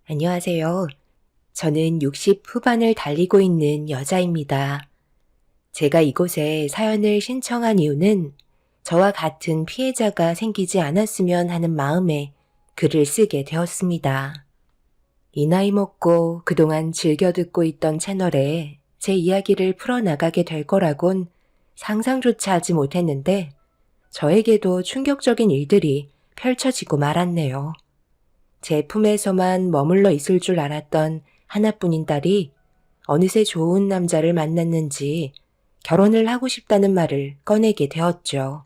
안녕하세요. 저는 60 후반을 달리고 있는 여자입니다. 제가 이곳에 사연을 신청한 이유는 저와 같은 피해자가 생기지 않았으면 하는 마음에 글을 쓰게 되었습니다. 이 나이 먹고 그동안 즐겨 듣고 있던 채널에 제 이야기를 풀어나가게 될 거라곤 상상조차 하지 못했는데 저에게도 충격적인 일들이 펼쳐지고 말았네요. 제 품에서만 머물러 있을 줄 알았던 하나뿐인 딸이 어느새 좋은 남자를 만났는지 결혼을 하고 싶다는 말을 꺼내게 되었죠.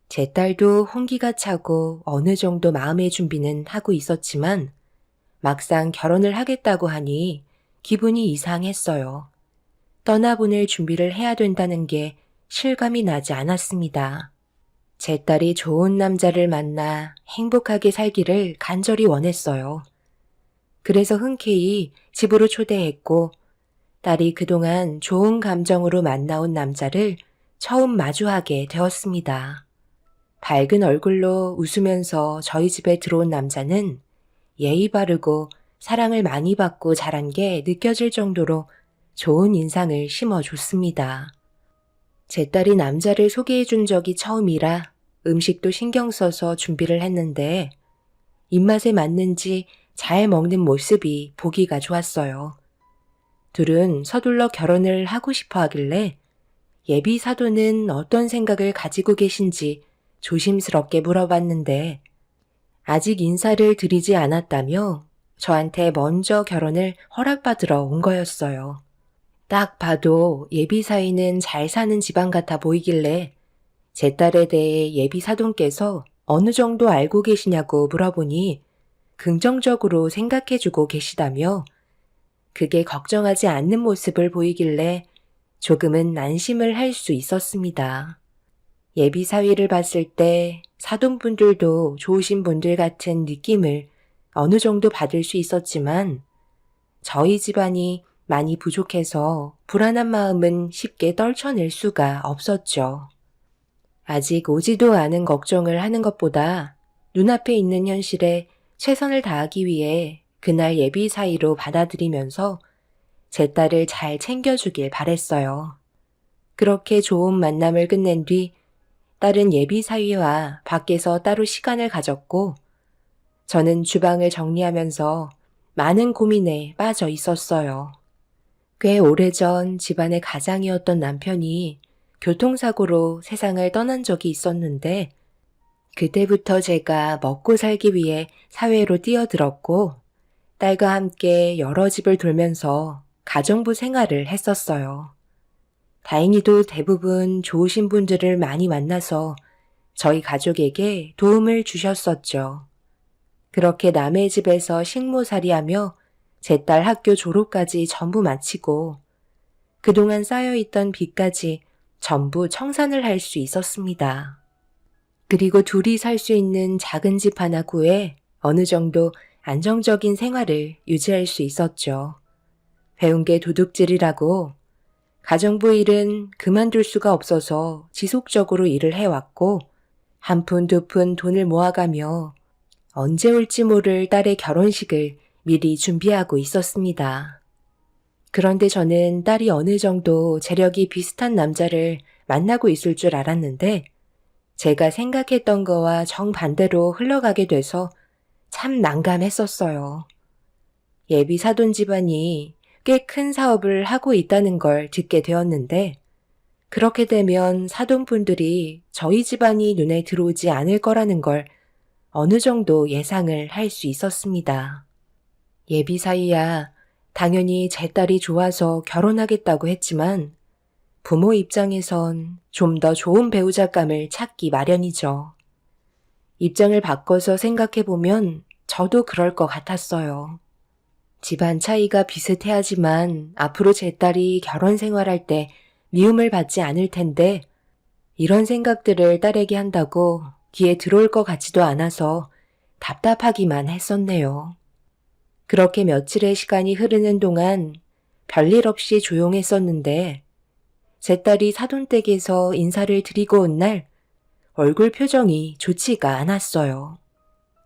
제 딸도 홍기가 차고 어느 정도 마음의 준비는 하고 있었지만 막상 결혼을 하겠다고 하니 기분이 이상했어요. 떠나보낼 준비를 해야 된다는 게 실감이 나지 않았습니다. 제 딸이 좋은 남자를 만나 행복하게 살기를 간절히 원했어요. 그래서 흔쾌히 집으로 초대했고 딸이 그동안 좋은 감정으로 만나온 남자를 처음 마주하게 되었습니다. 밝은 얼굴로 웃으면서 저희 집에 들어온 남자는 예의 바르고 사랑을 많이 받고 자란 게 느껴질 정도로 좋은 인상을 심어줬습니다. 제 딸이 남자를 소개해 준 적이 처음이라 음식도 신경 써서 준비를 했는데 입맛에 맞는지 잘 먹는 모습이 보기가 좋았어요. 둘은 서둘러 결혼을 하고 싶어 하길래 예비 사도는 어떤 생각을 가지고 계신지 조심스럽게 물어봤는데 아직 인사를 드리지 않았다며 저한테 먼저 결혼을 허락받으러 온 거였어요. 딱 봐도 예비 사이는 잘 사는 집안 같아 보이길래 제 딸에 대해 예비 사돈께서 어느 정도 알고 계시냐고 물어보니 긍정적으로 생각해주고 계시다며 그게 걱정하지 않는 모습을 보이길래 조금은 안심을 할 수 있었습니다. 예비 사위를 봤을 때 사돈분들도 좋으신 분들 같은 느낌을 어느 정도 받을 수 있었지만 저희 집안이 많이 부족해서 불안한 마음은 쉽게 떨쳐낼 수가 없었죠. 아직 오지도 않은 걱정을 하는 것보다 눈앞에 있는 현실에 최선을 다하기 위해 그날 예비 사이로 받아들이면서 제 딸을 잘 챙겨주길 바랬어요. 그렇게 좋은 만남을 끝낸 뒤 딸은 예비 사위와 밖에서 따로 시간을 가졌고 저는 주방을 정리하면서 많은 고민에 빠져 있었어요. 꽤 오래전 집안의 가장이었던 남편이 교통사고로 세상을 떠난 적이 있었는데 그때부터 제가 먹고 살기 위해 사회로 뛰어들었고 딸과 함께 여러 집을 돌면서 가정부 생활을 했었어요. 다행히도 대부분 좋으신 분들을 많이 만나서 저희 가족에게 도움을 주셨었죠. 그렇게 남의 집에서 식모살이하며 제 딸 학교 졸업까지 전부 마치고 그동안 쌓여있던 빚까지 전부 청산을 할 수 있었습니다. 그리고 둘이 살 수 있는 작은 집 하나 구해 어느 정도 안정적인 생활을 유지할 수 있었죠. 배운 게 도둑질이라고 가정부 일은 그만둘 수가 없어서 지속적으로 일을 해왔고 한 푼 두 푼 돈을 모아가며 언제 올지 모를 딸의 결혼식을 미리 준비하고 있었습니다. 그런데 저는 딸이 어느 정도 재력이 비슷한 남자를 만나고 있을 줄 알았는데 제가 생각했던 거와 정반대로 흘러가게 돼서 참 난감했었어요. 예비 사돈 집안이 꽤 큰 사업을 하고 있다는 걸 듣게 되었는데 그렇게 되면 사돈분들이 저희 집안이 눈에 들어오지 않을 거라는 걸 어느 정도 예상을 할 수 있었습니다. 예비 사이야 당연히 제 딸이 좋아서 결혼하겠다고 했지만 부모 입장에선 좀 더 좋은 배우자감을 찾기 마련이죠. 입장을 바꿔서 생각해보면 저도 그럴 것 같았어요. 집안 차이가 비슷해야지만 앞으로 제 딸이 결혼 생활할 때 미움을 받지 않을 텐데 이런 생각들을 딸에게 한다고 귀에 들어올 것 같지도 않아서 답답하기만 했었네요. 그렇게 며칠의 시간이 흐르는 동안 별일 없이 조용했었는데 제 딸이 사돈댁에서 인사를 드리고 온 날 얼굴 표정이 좋지가 않았어요.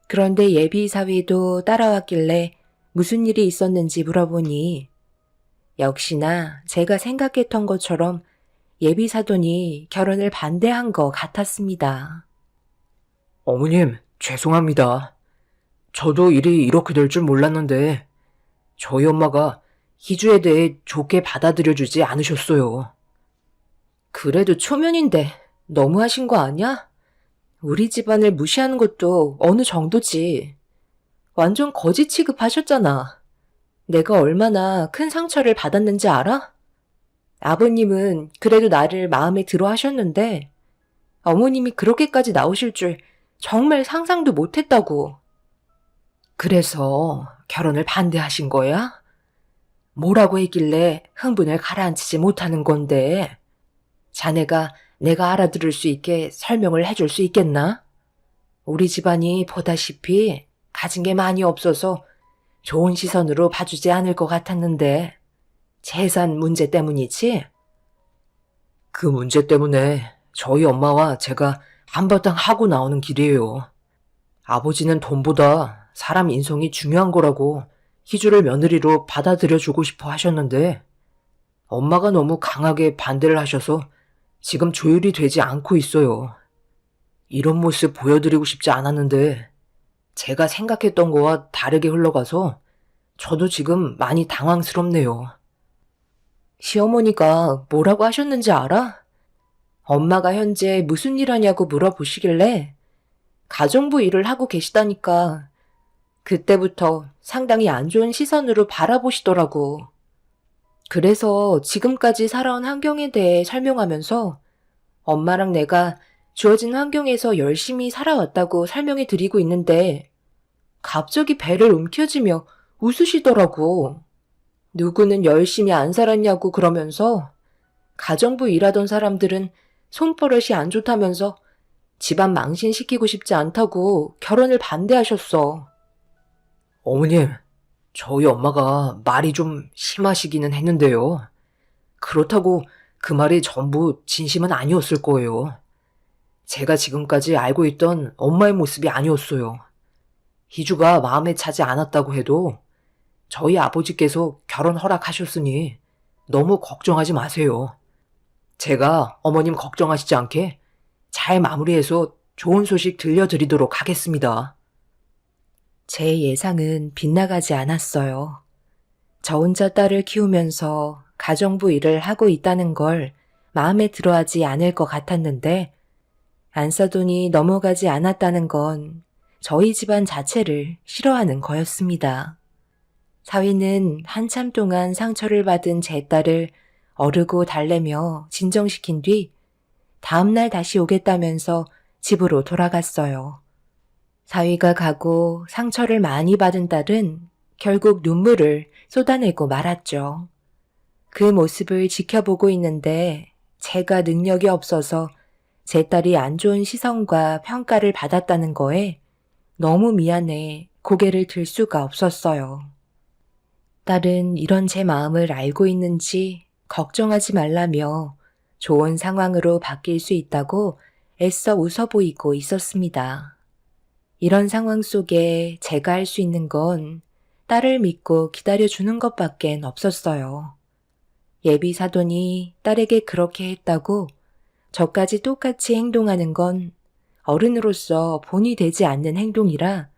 그런데 예비 사위도 따라왔길래 무슨 일이 있었는지 물어보니 역시나 제가 생각했던 것처럼 예비 사돈이 결혼을 반대한 것 같았습니다. 어머님, 죄송합니다. 저도 일이 이렇게 될 줄 몰랐는데 저희 엄마가 희주에 대해 좋게 받아들여주지 않으셨어요. 그래도 초면인데 너무하신 거 아니야? 우리 집안을 무시하는 것도 어느 정도지. 완전 거지 취급하셨잖아. 내가 얼마나 큰 상처를 받았는지 알아? 아버님은 그래도 나를 마음에 들어 하셨는데 어머님이 그렇게까지 나오실 줄 정말 상상도 못했다고. 그래서 결혼을 반대하신 거야? 뭐라고 했길래 흥분을 가라앉히지 못하는 건데 자네가 내가 알아들을 수 있게 설명을 해줄 수 있겠나? 우리 집안이 보다시피 가진 게 많이 없어서 좋은 시선으로 봐주지 않을 것 같았는데 재산 문제 때문이지? 그 문제 때문에 저희 엄마와 제가 한바탕 하고 나오는 길이에요. 아버지는 돈보다 사람 인성이 중요한 거라고 희주를 며느리로 받아들여주고 싶어 하셨는데 엄마가 너무 강하게 반대를 하셔서 지금 조율이 되지 않고 있어요. 이런 모습 보여드리고 싶지 않았는데 제가 생각했던 거와 다르게 흘러가서 저도 지금 많이 당황스럽네요. 시어머니가 뭐라고 하셨는지 알아? 엄마가 현재 무슨 일 하냐고 물어보시길래 가정부 일을 하고 계시다니까 그때부터 상당히 안 좋은 시선으로 바라보시더라고. 그래서 지금까지 살아온 환경에 대해 설명하면서 엄마랑 내가 주어진 환경에서 열심히 살아왔다고 설명해 드리고 있는데 갑자기 배를 움켜쥐며 웃으시더라고. 누구는 열심히 안 살았냐고 그러면서 가정부 일하던 사람들은 손버릇이 안 좋다면서 집안 망신시키고 싶지 않다고 결혼을 반대하셨어. 어머님, 저희 엄마가 말이 좀 심하시기는 했는데요. 그렇다고 그 말이 전부 진심은 아니었을 거예요. 제가 지금까지 알고 있던 엄마의 모습이 아니었어요. 희주가 마음에 차지 않았다고 해도 저희 아버지께서 결혼 허락하셨으니 너무 걱정하지 마세요. 제가 어머님 걱정하시지 않게 잘 마무리해서 좋은 소식 들려드리도록 하겠습니다. 제 예상은 빗나가지 않았어요. 저 혼자 딸을 키우면서 가정부 일을 하고 있다는 걸 마음에 들어하지 않을 것 같았는데 안사돈이 넘어가지 않았다는 건 저희 집안 자체를 싫어하는 거였습니다. 사위는 한참 동안 상처를 받은 제 딸을 어르고 달래며 진정시킨 뒤 다음날 다시 오겠다면서 집으로 돌아갔어요. 사위가 가고 상처를 많이 받은 딸은 결국 눈물을 쏟아내고 말았죠. 그 모습을 지켜보고 있는데 제가 능력이 없어서 제 딸이 안 좋은 시선과 평가를 받았다는 거에 너무 미안해 고개를 들 수가 없었어요. 딸은 이런 제 마음을 알고 있는지 걱정하지 말라며 좋은 상황으로 바뀔 수 있다고 애써 웃어 보이고 있었습니다. 이런 상황 속에 제가 할 수 있는 건 딸을 믿고 기다려주는 것밖엔 없었어요. 예비 사돈이 딸에게 그렇게 했다고 저까지 똑같이 행동하는 건 어른으로서 본이 되지 않는 행동이라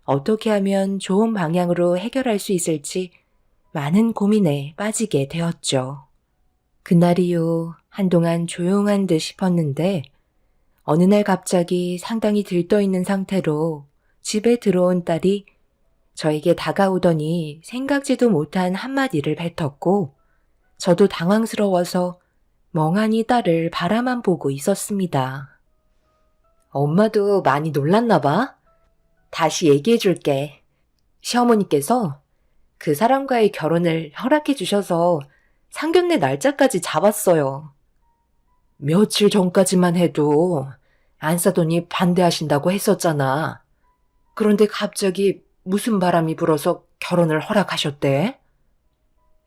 어떻게 하면 좋은 방향으로 해결할 수 있을지 많은 고민에 빠지게 되었죠. 그날 이후 한동안 조용한 듯 싶었는데 어느 날 갑자기 상당히 들떠있는 상태로 집에 들어온 딸이 저에게 다가오더니 생각지도 못한 한마디를 뱉었고 저도 당황스러워서 멍하니 딸을 바라만 보고 있었습니다. 엄마도 많이 놀랐나 봐. 다시 얘기해 줄게. 시어머니께서 그 사람과의 결혼을 허락해 주셔서 상견례 날짜까지 잡았어요. 며칠 전까지만 해도 안사돈이 반대하신다고 했었잖아. 그런데 갑자기 무슨 바람이 불어서 결혼을 허락하셨대?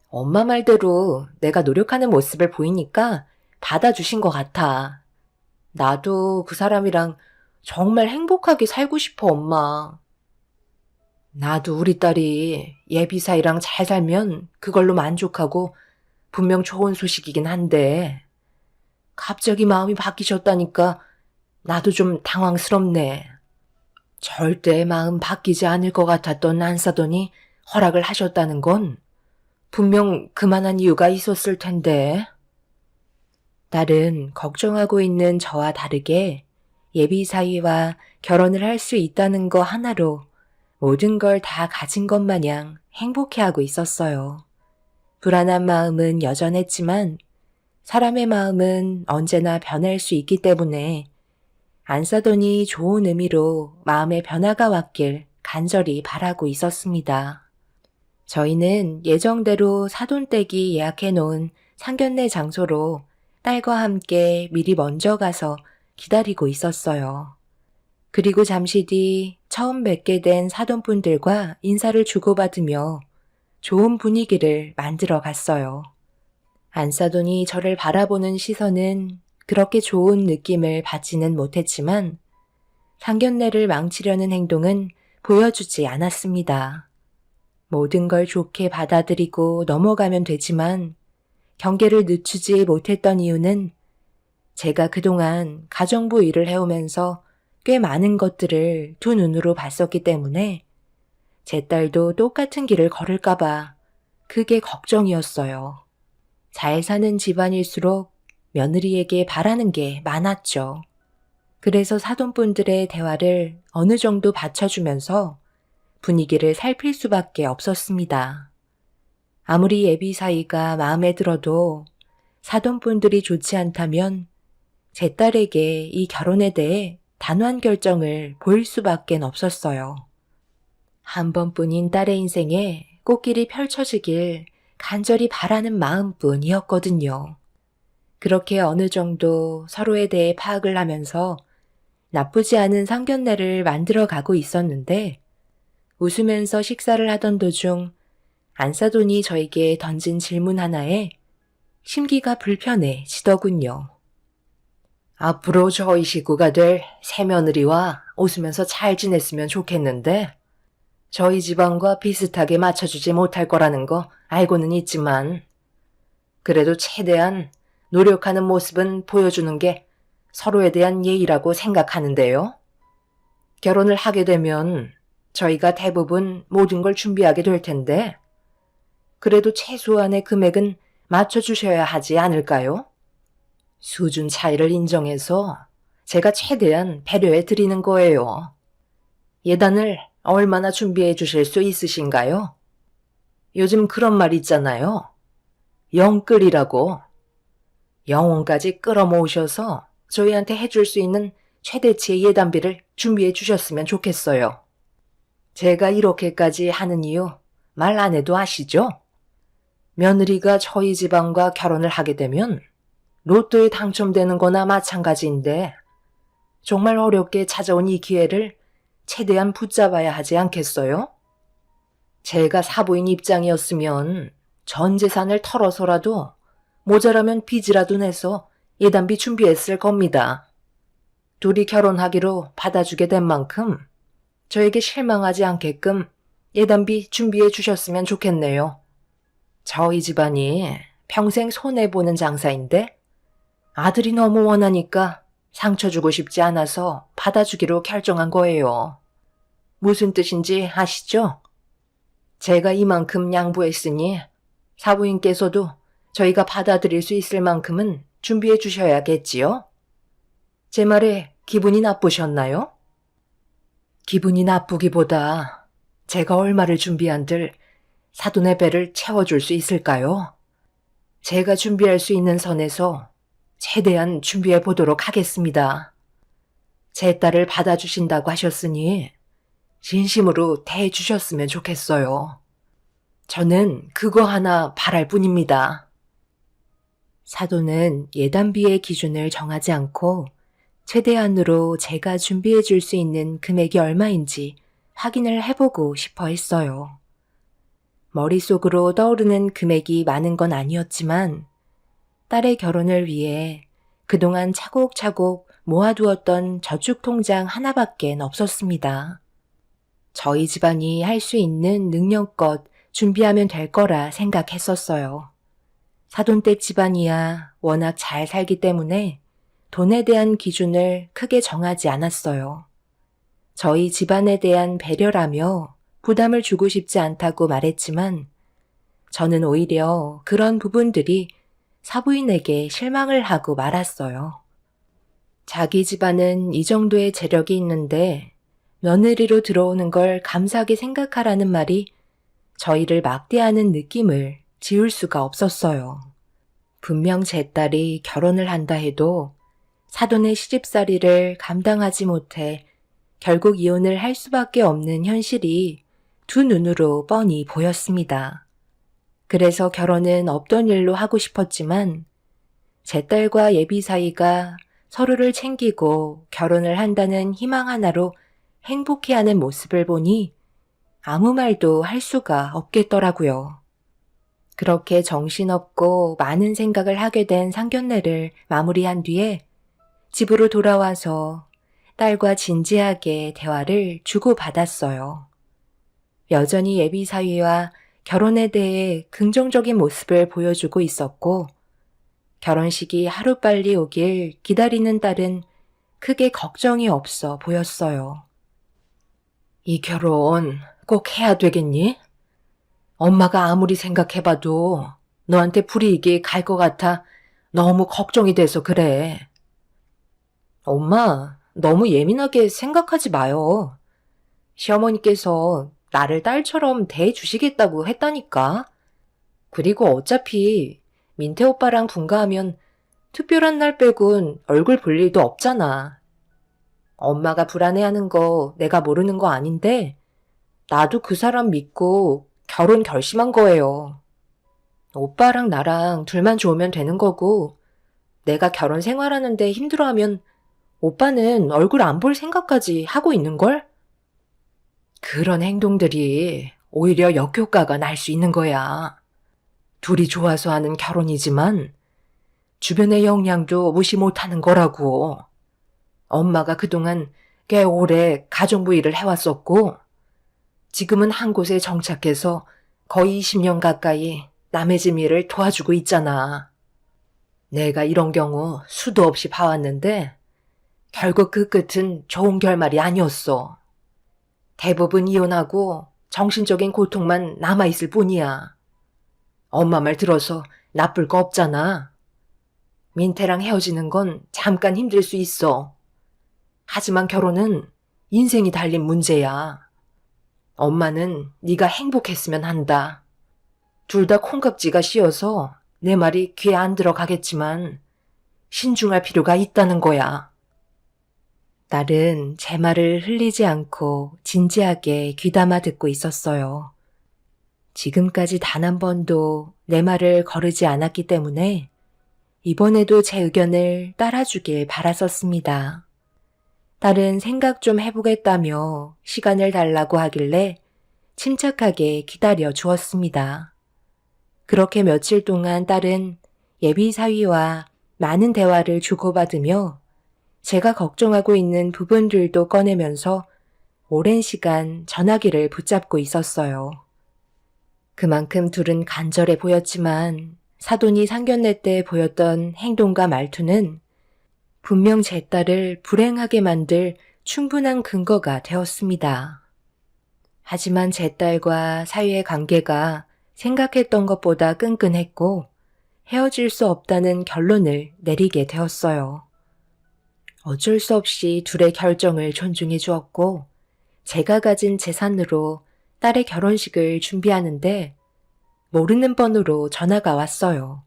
엄마 말대로 내가 노력하는 모습을 보이니까 받아주신 것 같아. 나도 그 사람이랑 정말 행복하게 살고 싶어, 엄마. 나도 우리 딸이 예비 사이랑 잘 살면 그걸로 만족하고 분명 좋은 소식이긴 한데 갑자기 마음이 바뀌셨다니까 나도 좀 당황스럽네. 절대 마음 바뀌지 않을 것 같았던 안사돈이 허락을 하셨다는 건 분명 그만한 이유가 있었을 텐데. 딸은 걱정하고 있는 저와 다르게 예비 사위와 결혼을 할 수 있다는 거 하나로 모든 걸 다 가진 것 마냥 행복해하고 있었어요. 불안한 마음은 여전했지만 사람의 마음은 언제나 변할 수 있기 때문에 안사돈이 좋은 의미로 마음의 변화가 왔길 간절히 바라고 있었습니다. 저희는 예정대로 사돈댁이 예약해 놓은 상견례 장소로 딸과 함께 미리 먼저 가서 기다리고 있었어요. 그리고 잠시 뒤 처음 뵙게 된 사돈분들과 인사를 주고받으며 좋은 분위기를 만들어 갔어요. 안사돈이 저를 바라보는 시선은 그렇게 좋은 느낌을 받지는 못했지만 상견례를 망치려는 행동은 보여주지 않았습니다. 모든 걸 좋게 받아들이고 넘어가면 되지만 경계를 늦추지 못했던 이유는 제가 그동안 가정부 일을 해오면서 꽤 많은 것들을 두 눈으로 봤었기 때문에 제 딸도 똑같은 길을 걸을까봐 그게 걱정이었어요. 잘 사는 집안일수록 며느리에게 바라는 게 많았죠. 그래서 사돈분들의 대화를 어느 정도 받쳐주면서 분위기를 살필 수밖에 없었습니다. 아무리 예비 사이가 마음에 들어도 사돈분들이 좋지 않다면 제 딸에게 이 결혼에 대해 단호한 결정을 보일 수밖에 없었어요. 한 번뿐인 딸의 인생에 꽃길이 펼쳐지길 간절히 바라는 마음뿐이었거든요. 그렇게 어느 정도 서로에 대해 파악을 하면서 나쁘지 않은 상견례를 만들어 가고 있었는데 웃으면서 식사를 하던 도중 안사돈이 저에게 던진 질문 하나에 심기가 불편해지더군요. 앞으로 저희 식구가 될 새며느리와 웃으면서 잘 지냈으면 좋겠는데 저희 집안과 비슷하게 맞춰주지 못할 거라는 거 알고는 있지만 그래도 최대한 노력하는 모습은 보여주는 게 서로에 대한 예의라고 생각하는데요. 결혼을 하게 되면 저희가 대부분 모든 걸 준비하게 될 텐데 그래도 최소한의 금액은 맞춰주셔야 하지 않을까요? 수준 차이를 인정해서 제가 최대한 배려해 드리는 거예요. 예단을 얼마나 준비해 주실 수 있으신가요? 요즘 그런 말 있잖아요. 영끌이라고. 영혼까지 끌어모으셔서 저희한테 해줄 수 있는 최대치의 예단비를 준비해 주셨으면 좋겠어요. 제가 이렇게까지 하는 이유 말 안 해도 아시죠? 며느리가 저희 집안과 결혼을 하게 되면 로또에 당첨되는 거나 마찬가지인데 정말 어렵게 찾아온 이 기회를 최대한 붙잡아야 하지 않겠어요? 제가 사부인 입장이었으면 전 재산을 털어서라도 모자라면 빚이라도 내서 예단비 준비했을 겁니다. 둘이 결혼하기로 받아주게 된 만큼 저에게 실망하지 않게끔 예단비 준비해 주셨으면 좋겠네요. 저희 집안이 평생 손해보는 장사인데 아들이 너무 원하니까 상처 주고 싶지 않아서 받아주기로 결정한 거예요. 무슨 뜻인지 아시죠? 제가 이만큼 양보했으니 사부인께서도 저희가 받아들일 수 있을 만큼은 준비해 주셔야겠지요? 제 말에 기분이 나쁘셨나요? 기분이 나쁘기보다 제가 얼마를 준비한들 사돈의 배를 채워줄 수 있을까요? 제가 준비할 수 있는 선에서 최대한 준비해 보도록 하겠습니다. 제 딸을 받아주신다고 하셨으니 진심으로 대해 주셨으면 좋겠어요. 저는 그거 하나 바랄 뿐입니다. 사돈은 예단비의 기준을 정하지 않고 최대한으로 제가 준비해 줄 수 있는 금액이 얼마인지 확인을 해보고 싶어 했어요. 머릿속으로 떠오르는 금액이 많은 건 아니었지만 딸의 결혼을 위해 그동안 차곡차곡 모아두었던 저축통장 하나밖엔 없었습니다. 저희 집안이 할 수 있는 능력껏 준비하면 될 거라 생각했었어요. 사돈댁 집안이야 워낙 잘 살기 때문에 돈에 대한 기준을 크게 정하지 않았어요. 저희 집안에 대한 배려라며 부담을 주고 싶지 않다고 말했지만 저는 오히려 그런 부분들이 사부인에게 실망을 하고 말았어요. 자기 집안은 이 정도의 재력이 있는데 며느리로 들어오는 걸 감사하게 생각하라는 말이 저희를 막대하는 느낌을 지울 수가 없었어요. 분명 제 딸이 결혼을 한다 해도 사돈의 시집살이를 감당하지 못해 결국 이혼을 할 수밖에 없는 현실이 두 눈으로 뻔히 보였습니다. 그래서 결혼은 없던 일로 하고 싶었지만 제 딸과 예비 사이가 서로를 챙기고 결혼을 한다는 희망 하나로 행복해하는 모습을 보니 아무 말도 할 수가 없겠더라고요. 그렇게 정신없고 많은 생각을 하게 된 상견례를 마무리한 뒤에 집으로 돌아와서 딸과 진지하게 대화를 주고받았어요. 여전히 예비 사위와 결혼에 대해 긍정적인 모습을 보여주고 있었고 결혼식이 하루빨리 오길 기다리는 딸은 크게 걱정이 없어 보였어요. 이 결혼 꼭 해야 되겠니? 엄마가 아무리 생각해봐도 너한테 불이익이 갈 것 같아 너무 걱정이 돼서 그래. 엄마, 너무 예민하게 생각하지 마요. 시어머니께서 나를 딸처럼 대해주시겠다고 했다니까. 그리고 어차피 민태 오빠랑 분가하면 특별한 날 빼곤 얼굴 볼 일도 없잖아. 엄마가 불안해하는 거 내가 모르는 거 아닌데 나도 그 사람 믿고 결혼 결심한 거예요. 오빠랑 나랑 둘만 좋으면 되는 거고 내가 결혼 생활하는데 힘들어하면 오빠는 얼굴 안 볼 생각까지 하고 있는걸? 그런 행동들이 오히려 역효과가 날 수 있는 거야. 둘이 좋아서 하는 결혼이지만 주변의 영향도 무시 못하는 거라고. 엄마가 그동안 꽤 오래 가정부 일을 해왔었고 지금은 한 곳에 정착해서 거의 20년 가까이 남의 집 일을 도와주고 있잖아. 내가 이런 경우 수도 없이 봐왔는데 결국 그 끝은 좋은 결말이 아니었어. 대부분 이혼하고 정신적인 고통만 남아있을 뿐이야. 엄마 말 들어서 나쁠 거 없잖아. 민태랑 헤어지는 건 잠깐 힘들 수 있어. 하지만 결혼은 인생이 달린 문제야. 엄마는 네가 행복했으면 한다. 둘 다 콩깍지가 씌어서 내 말이 귀에 안 들어가겠지만 신중할 필요가 있다는 거야. 딸은 제 말을 흘리지 않고 진지하게 귀담아 듣고 있었어요. 지금까지 단 한 번도 내 말을 거르지 않았기 때문에 이번에도 제 의견을 따라주길 바랐었습니다. 딸은 생각 좀 해보겠다며 시간을 달라고 하길래 침착하게 기다려 주었습니다. 그렇게 며칠 동안 딸은 예비 사위와 많은 대화를 주고받으며 제가 걱정하고 있는 부분들도 꺼내면서 오랜 시간 전화기를 붙잡고 있었어요. 그만큼 둘은 간절해 보였지만 사돈이 상견례 때 보였던 행동과 말투는 분명 제 딸을 불행하게 만들 충분한 근거가 되었습니다. 하지만 제 딸과 사위의 관계가 생각했던 것보다 끈끈했고 헤어질 수 없다는 결론을 내리게 되었어요. 어쩔 수 없이 둘의 결정을 존중해 주었고 제가 가진 재산으로 딸의 결혼식을 준비하는데 모르는 번호로 전화가 왔어요.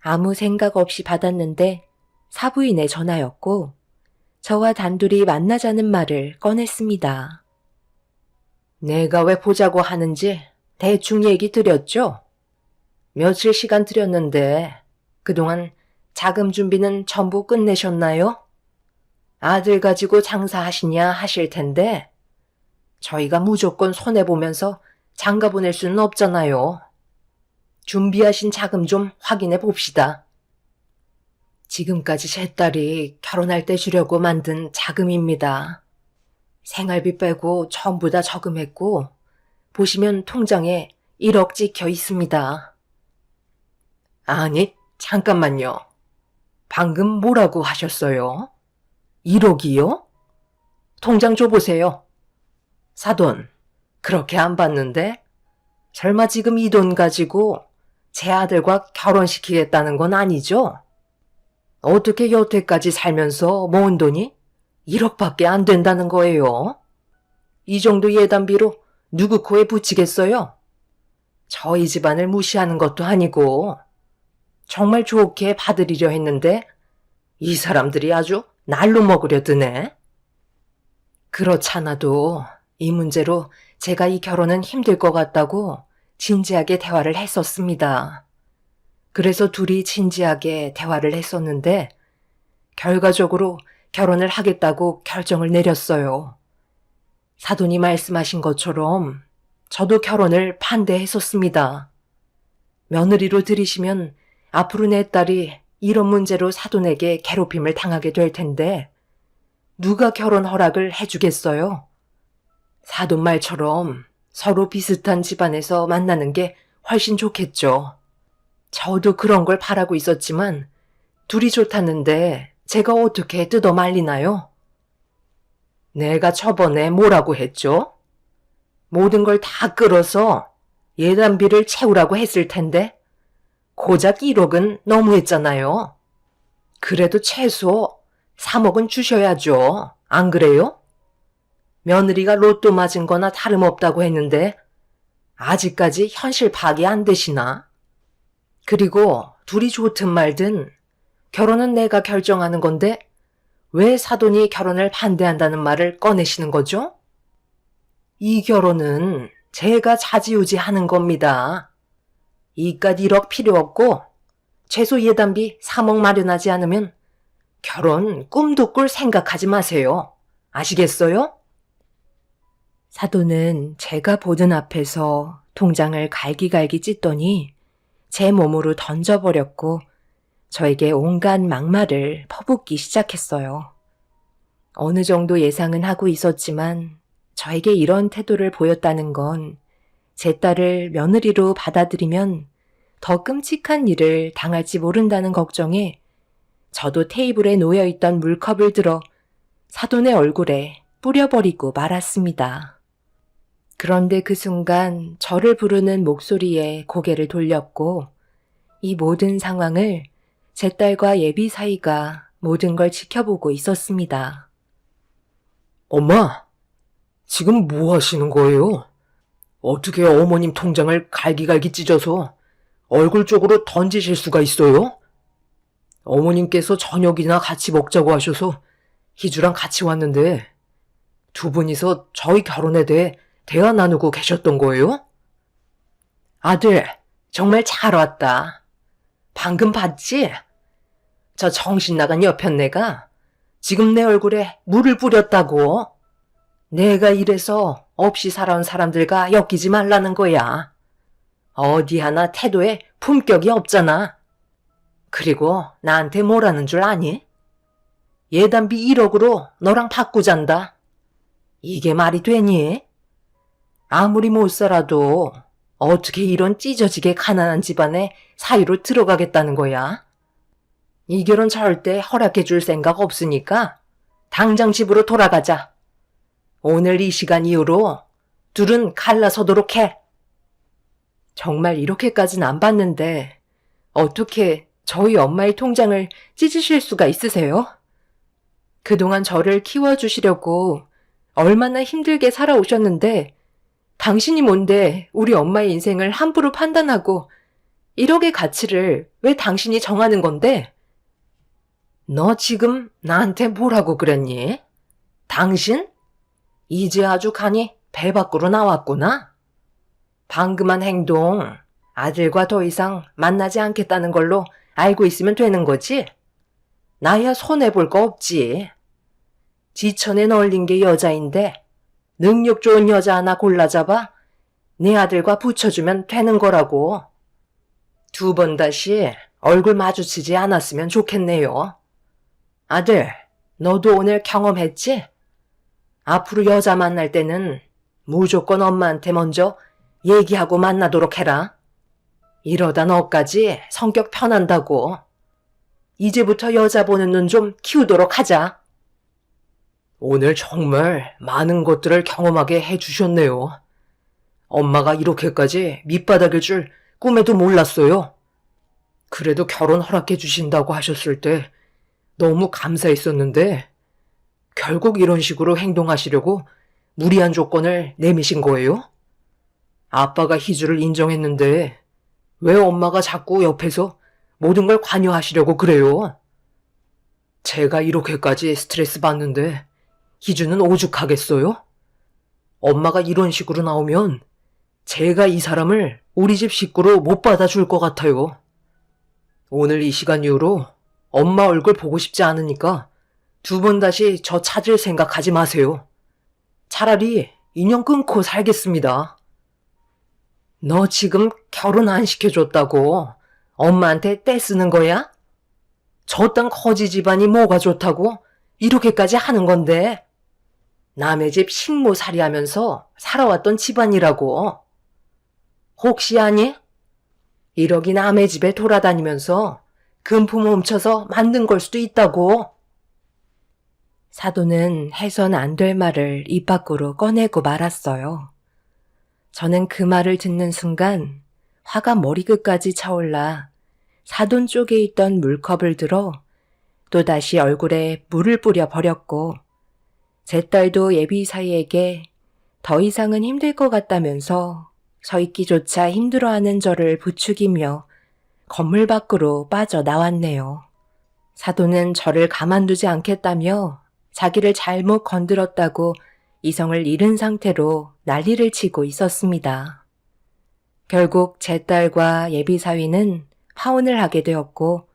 아무 생각 없이 받았는데 사부인의 전화였고 저와 단둘이 만나자는 말을 꺼냈습니다. 내가 왜 보자고 하는지 대충 얘기 드렸죠? 며칠 시간 드렸는데 그동안 자금 준비는 전부 끝내셨나요? 아들 가지고 장사하시냐 하실 텐데 저희가 무조건 손해보면서 장가 보낼 수는 없잖아요. 준비하신 자금 좀 확인해 봅시다. 지금까지 제 딸이 결혼할 때 주려고 만든 자금입니다. 생활비 빼고 전부 다 저금했고, 보시면 통장에 1억 찍혀 있습니다. 아니, 잠깐만요. 방금 뭐라고 하셨어요? 1억이요? 통장 줘보세요. 사돈, 그렇게 안 받는데? 설마 지금 이 돈 가지고 제 아들과 결혼시키겠다는 건 아니죠? 어떻게 여태까지 살면서 모은 돈이 1억밖에 안 된다는 거예요? 이 정도 예단비로 누구 코에 붙이겠어요? 저희 집안을 무시하는 것도 아니고 정말 좋게 받으리려 했는데 이 사람들이 아주 날로 먹으려 드네. 그렇잖아도 이 문제로 제가 이 결혼은 힘들 것 같다고 진지하게 대화를 했었습니다. 그래서 둘이 진지하게 대화를 했었는데 결과적으로 결혼을 하겠다고 결정을 내렸어요. 사돈이 말씀하신 것처럼 저도 결혼을 반대했었습니다. 며느리로 들이시면 앞으로 내 딸이 이런 문제로 사돈에게 괴롭힘을 당하게 될 텐데 누가 결혼 허락을 해주겠어요? 사돈 말처럼 서로 비슷한 집안에서 만나는 게 훨씬 좋겠죠. 저도 그런 걸 바라고 있었지만 둘이 좋다는데 제가 어떻게 뜯어 말리나요? 내가 저번에 뭐라고 했죠? 모든 걸 다 끌어서 예단비를 채우라고 했을 텐데 고작 1억은 너무했잖아요. 그래도 최소 3억은 주셔야죠. 안 그래요? 며느리가 로또 맞은 거나 다름없다고 했는데 아직까지 현실 파악이 안 되시나? 그리고 둘이 좋든 말든 결혼은 내가 결정하는 건데 왜 사돈이 결혼을 반대한다는 말을 꺼내시는 거죠? 이 결혼은 제가 좌지우지 하는 겁니다. 이깟 1억 필요 없고 최소 예단비 3억 마련하지 않으면 결혼 꿈도 꿀 생각하지 마세요. 아시겠어요? 사돈은 제가 보던 앞에서 통장을 갈기갈기 찢더니 제 몸으로 던져버렸고 저에게 온갖 막말을 퍼붓기 시작했어요. 어느 정도 예상은 하고 있었지만 저에게 이런 태도를 보였다는 건 제 딸을 며느리로 받아들이면 더 끔찍한 일을 당할지 모른다는 걱정에 저도 테이블에 놓여있던 물컵을 들어 사돈의 얼굴에 뿌려버리고 말았습니다. 그런데 그 순간 저를 부르는 목소리에 고개를 돌렸고 이 모든 상황을 제 딸과 예비 사이가 모든 걸 지켜보고 있었습니다. 엄마, 지금 뭐 하시는 거예요? 어떻게 어머님 통장을 갈기갈기 찢어서 얼굴 쪽으로 던지실 수가 있어요? 어머님께서 저녁이나 같이 먹자고 하셔서 희주랑 같이 왔는데 두 분이서 저희 결혼에 대해 대화 나누고 계셨던 거예요? 아들, 정말 잘 왔다. 방금 봤지? 저 정신 나간 여편네가 지금 내 얼굴에 물을 뿌렸다고. 내가 이래서 없이 살아온 사람들과 엮이지 말라는 거야. 어디 하나 태도에 품격이 없잖아. 그리고 나한테 뭐라는 줄 아니? 예단비 1억으로 너랑 바꾸잔다. 이게 말이 되니? 아무리 못 살아도 어떻게 이런 찢어지게 가난한 집안에 사위로 들어가겠다는 거야? 이 결혼 절대 허락해 줄 생각 없으니까 당장 집으로 돌아가자. 오늘 이 시간 이후로 둘은 갈라서도록 해. 정말 이렇게까지는 안 봤는데 어떻게 저희 엄마의 통장을 찢으실 수가 있으세요? 그동안 저를 키워주시려고 얼마나 힘들게 살아오셨는데 당신이 뭔데 우리 엄마의 인생을 함부로 판단하고 1억의 가치를 왜 당신이 정하는 건데? 너 지금 나한테 뭐라고 그랬니? 당신? 이제 아주 간이 배 밖으로 나왔구나. 방금 한 행동, 아들과 더 이상 만나지 않겠다는 걸로 알고 있으면 되는 거지? 나야 손해볼 거 없지. 지천에 널린 게 여자인데 능력 좋은 여자 하나 골라잡아 내 아들과 붙여주면 되는 거라고. 두 번 다시 얼굴 마주치지 않았으면 좋겠네요. 아들, 너도 오늘 경험했지? 앞으로 여자 만날 때는 무조건 엄마한테 먼저 얘기하고 만나도록 해라. 이러다 너까지 성격 편한다고. 이제부터 여자 보는 눈 좀 키우도록 하자. 오늘 정말 많은 것들을 경험하게 해주셨네요. 엄마가 이렇게까지 밑바닥일 줄 꿈에도 몰랐어요. 그래도 결혼 허락해 주신다고 하셨을 때 너무 감사했었는데 결국 이런 식으로 행동하시려고 무리한 조건을 내미신 거예요? 아빠가 희주를 인정했는데 왜 엄마가 자꾸 옆에서 모든 걸 관여하시려고 그래요? 제가 이렇게까지 스트레스 받는데 희주는 오죽하겠어요? 엄마가 이런 식으로 나오면 제가 이 사람을 우리 집 식구로 못 받아줄 것 같아요. 오늘 이 시간 이후로 엄마 얼굴 보고 싶지 않으니까 두 번 다시 저 찾을 생각하지 마세요. 차라리 인연 끊고 살겠습니다. 너 지금 결혼 안 시켜줬다고 엄마한테 떼쓰는 거야? 저딴 거지 집안이 뭐가 좋다고 이렇게까지 하는 건데 남의 집 식모살이 하면서 살아왔던 집안이라고. 혹시 아니? 이러기 남의 집에 돌아다니면서 금품 훔쳐서 만든 걸 수도 있다고. 사돈은 해선 안 될 말을 입 밖으로 꺼내고 말았어요. 저는 그 말을 듣는 순간 화가 머리끝까지 차올라 사돈 쪽에 있던 물컵을 들어 또다시 얼굴에 물을 뿌려 버렸고 제 딸도 예비 사이에게 더 이상은 힘들 것 같다면서 서 있기조차 힘들어하는 저를 부추기며 건물 밖으로 빠져나왔네요. 사돈은 저를 가만두지 않겠다며 자기를 잘못 건드렸다고 이성을 잃은 상태로 난리를 치고 있었습니다. 결국 제 딸과 예비 사위는 파혼을 하게 되었고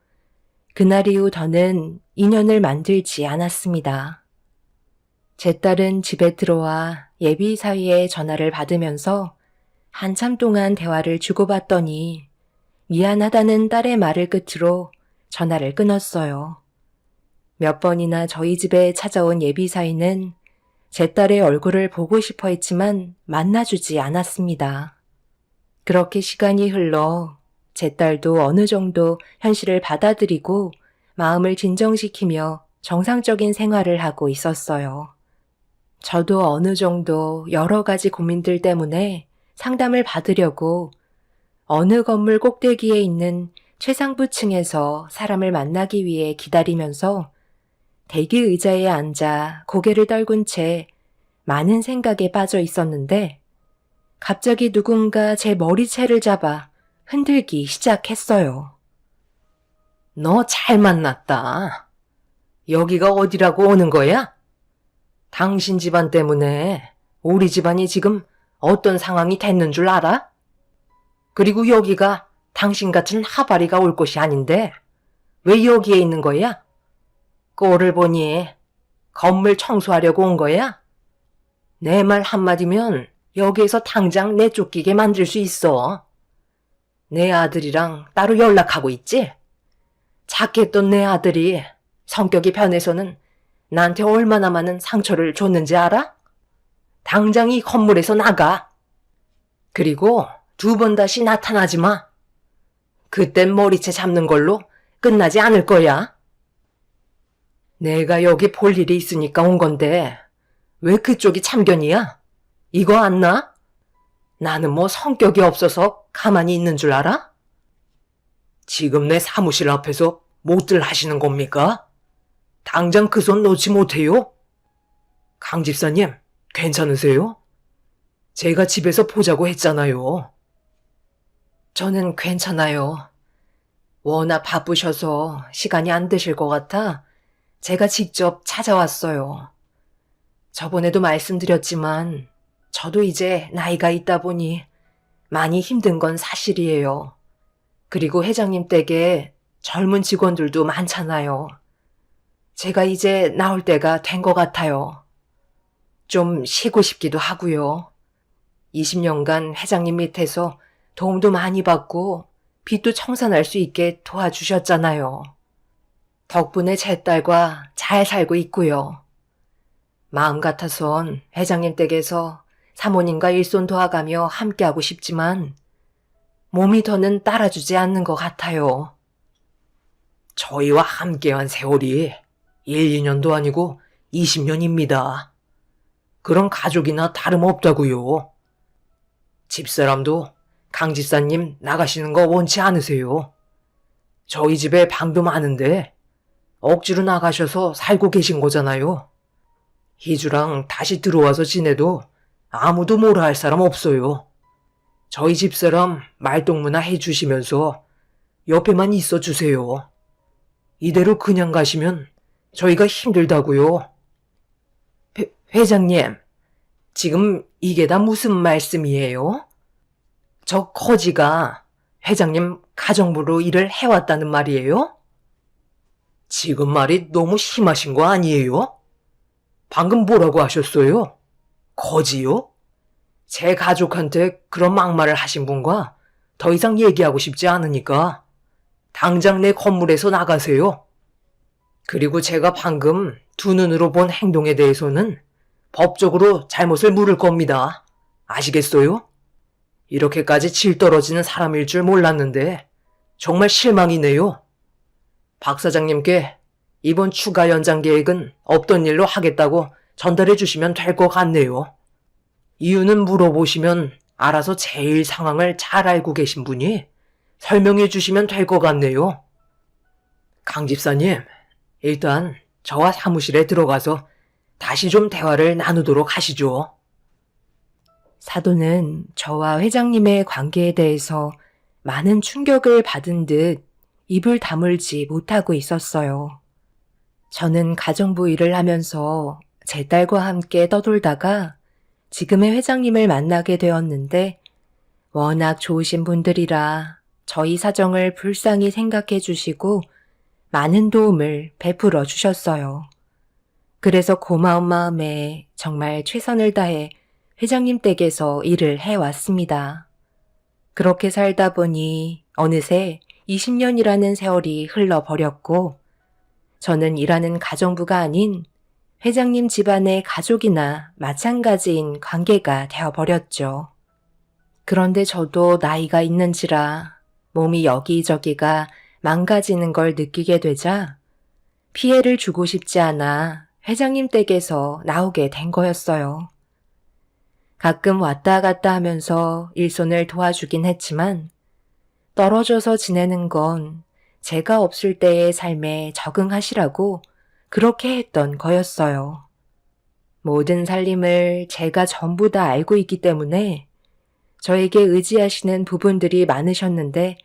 그날 이후 더는 인연을 만들지 않았습니다. 제 딸은 집에 들어와 예비 사위의 전화를 받으면서 한참 동안 대화를 주고받더니 미안하다는 딸의 말을 끝으로 전화를 끊었어요. 몇 번이나 저희 집에 찾아온 예비 사위는 제 딸의 얼굴을 보고 싶어 했지만 만나주지 않았습니다. 그렇게 시간이 흘러 제 딸도 어느 정도 현실을 받아들이고 마음을 진정시키며 정상적인 생활을 하고 있었어요. 저도 어느 정도 여러 가지 고민들 때문에 상담을 받으려고 어느 건물 꼭대기에 있는 최상부층에서 사람을 만나기 위해 기다리면서 대기 의자에 앉아 고개를 떨군 채 많은 생각에 빠져 있었는데 갑자기 누군가 제 머리채를 잡아 흔들기 시작했어요. 너 잘 만났다. 여기가 어디라고 오는 거야? 당신 집안 때문에 우리 집안이 지금 어떤 상황이 됐는 줄 알아? 그리고 여기가 당신 같은 하바리가 올 곳이 아닌데 왜 여기에 있는 거야? 꼴을 보니 건물 청소하려고 온 거야? 내 말 한마디면 여기에서 당장 내쫓기게 만들 수 있어. 내 아들이랑 따로 연락하고 있지? 착했던 내 아들이 성격이 변해서는 나한테 얼마나 많은 상처를 줬는지 알아? 당장 이 건물에서 나가. 그리고 두 번 다시 나타나지 마. 그땐 머리채 잡는 걸로 끝나지 않을 거야. 내가 여기 볼 일이 있으니까 온 건데 왜 그쪽이 참견이야? 이거 안 나? 나는 뭐 성격이 없어서 가만히 있는 줄 알아? 지금 내 사무실 앞에서 못들 하시는 겁니까? 당장 그 손 놓지 못해요? 강 집사님, 괜찮으세요? 제가 집에서 보자고 했잖아요. 저는 괜찮아요. 워낙 바쁘셔서 시간이 안 되실 것 같아 제가 직접 찾아왔어요. 저번에도 말씀드렸지만 저도 이제 나이가 있다 보니 많이 힘든 건 사실이에요. 그리고 회장님 댁에 젊은 직원들도 많잖아요. 제가 이제 나올 때가 된 것 같아요. 좀 쉬고 싶기도 하고요. 20년간 회장님 밑에서 도움도 많이 받고 빚도 청산할 수 있게 도와주셨잖아요. 덕분에 제 딸과 잘 살고 있고요. 마음 같아선 회장님 댁에서 사모님과 일손 도와가며 함께하고 싶지만 몸이 더는 따라주지 않는 것 같아요. 저희와 함께한 세월이 1, 2년도 아니고 20년입니다. 그런 가족이나 다름없다고요. 집사람도 강 집사님 나가시는 거 원치 않으세요. 저희 집에 방도 많은데 억지로 나가셔서 살고 계신 거잖아요. 희주랑 다시 들어와서 지내도 아무도 뭐라 할 사람 없어요. 저희 집사람 말동무나 해주시면서 옆에만 있어 주세요. 이대로 그냥 가시면 저희가 힘들다고요. 회장님, 지금 이게 다 무슨 말씀이에요? 저 거지가 회장님 가정부로 일을 해왔다는 말이에요? 지금 말이 너무 심하신 거 아니에요? 방금 뭐라고 하셨어요? 거지요? 제 가족한테 그런 막말을 하신 분과 더 이상 얘기하고 싶지 않으니까 당장 내 건물에서 나가세요. 그리고 제가 방금 두 눈으로 본 행동에 대해서는 법적으로 잘못을 물을 겁니다. 아시겠어요? 이렇게까지 질 떨어지는 사람일 줄 몰랐는데 정말 실망이네요. 박 사장님께 이번 추가 연장 계획은 없던 일로 하겠다고 전달해 주시면 될 것 같네요. 이유는 물어보시면 알아서 제일 상황을 잘 알고 계신 분이 설명해 주시면 될 것 같네요. 강 집사님, 일단 저와 사무실에 들어가서 다시 좀 대화를 나누도록 하시죠. 사돈은 저와 회장님의 관계에 대해서 많은 충격을 받은 듯 입을 다물지 못하고 있었어요. 저는 가정부 일을 하면서 제 딸과 함께 떠돌다가 지금의 회장님을 만나게 되었는데 워낙 좋으신 분들이라 저희 사정을 불쌍히 생각해 주시고 많은 도움을 베풀어 주셨어요. 그래서 고마운 마음에 정말 최선을 다해 회장님 댁에서 일을 해왔습니다. 그렇게 살다 보니 어느새 20년이라는 세월이 흘러버렸고 저는 일하는 가정부가 아닌 회장님 집안의 가족이나 마찬가지인 관계가 되어버렸죠. 그런데 저도 나이가 있는지라 몸이 여기저기가 망가지는 걸 느끼게 되자 피해를 주고 싶지 않아 회장님 댁에서 나오게 된 거였어요. 가끔 왔다 갔다 하면서 일손을 도와주긴 했지만 떨어져서 지내는 건 제가 없을 때의 삶에 적응하시라고 그렇게 했던 거였어요. 모든 살림을 제가 전부 다 알고 있기 때문에 저에게 의지하시는 부분들이 많으셨는데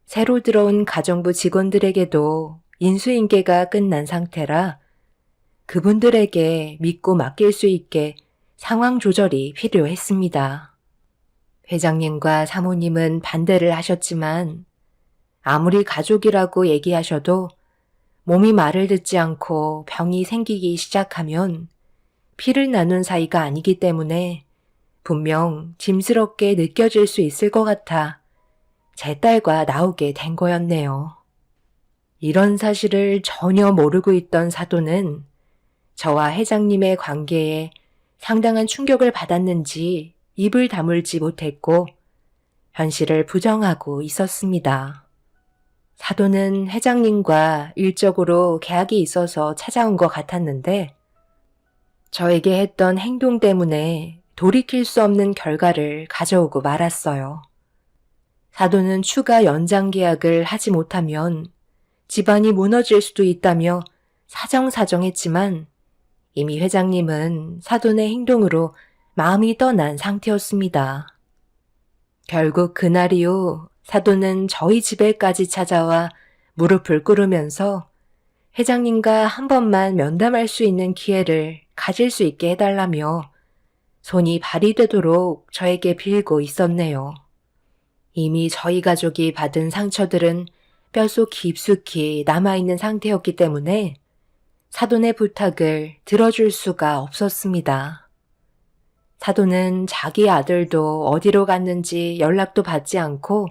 새로 들어온 가정부 직원들에게도 인수인계가 끝난 상태라 그분들에게 믿고 맡길 수 있게 상황 조절이 필요했습니다. 회장님과 사모님은 반대를 하셨지만 아무리 가족이라고 얘기하셔도 몸이 말을 듣지 않고 병이 생기기 시작하면 피를 나눈 사이가 아니기 때문에 분명 짐스럽게 느껴질 수 있을 것 같아 제 딸과 나오게 된 거였네요. 이런 사실을 전혀 모르고 있던 사돈은 저와 회장님의 관계에 상당한 충격을 받았는지 입을 다물지 못했고 현실을 부정하고 있었습니다. 사돈은 회장님과 일적으로 계약이 있어서 찾아온 것 같았는데 저에게 했던 행동 때문에 돌이킬 수 없는 결과를 가져오고 말았어요. 사돈은 추가 연장 계약을 하지 못하면 집안이 무너질 수도 있다며 사정사정했지만 이미 회장님은 사돈의 행동으로 마음이 떠난 상태였습니다. 결국 그날 이후 사돈은 저희 집에까지 찾아와 무릎을 꿇으면서 회장님과 한 번만 면담할 수 있는 기회를 가질 수 있게 해달라며 손이 발휘되도록 저에게 빌고 있었네요. 이미 저희 가족이 받은 상처들은 뼛속 깊숙이 남아있는 상태였기 때문에 사돈의 부탁을 들어줄 수가 없었습니다. 사돈은 자기 아들도 어디로 갔는지 연락도 받지 않고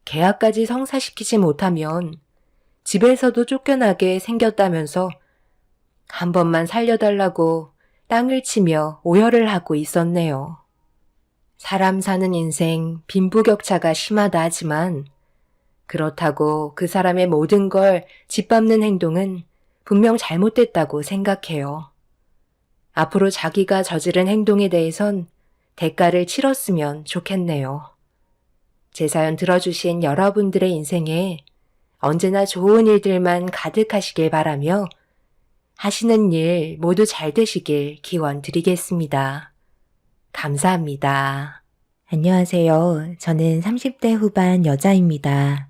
계약까지 성사시키지 못하면 집에서도 쫓겨나게 생겼다면서 한 번만 살려달라고 땅을 치며 오열을 하고 있었네요. 사람 사는 인생 빈부격차가 심하다 하지만 그렇다고 그 사람의 모든 걸 짓밟는 행동은 분명 잘못됐다고 생각해요. 앞으로 자기가 저지른 행동에 대해선 대가를 치렀으면 좋겠네요. 제 사연 들어주신 여러분들의 인생에 언제나 좋은 일들만 가득하시길 바라며 하시는 일 모두 잘 되시길 기원 드리겠습니다. 감사합니다. 안녕하세요. 저는 30대 후반 여자입니다.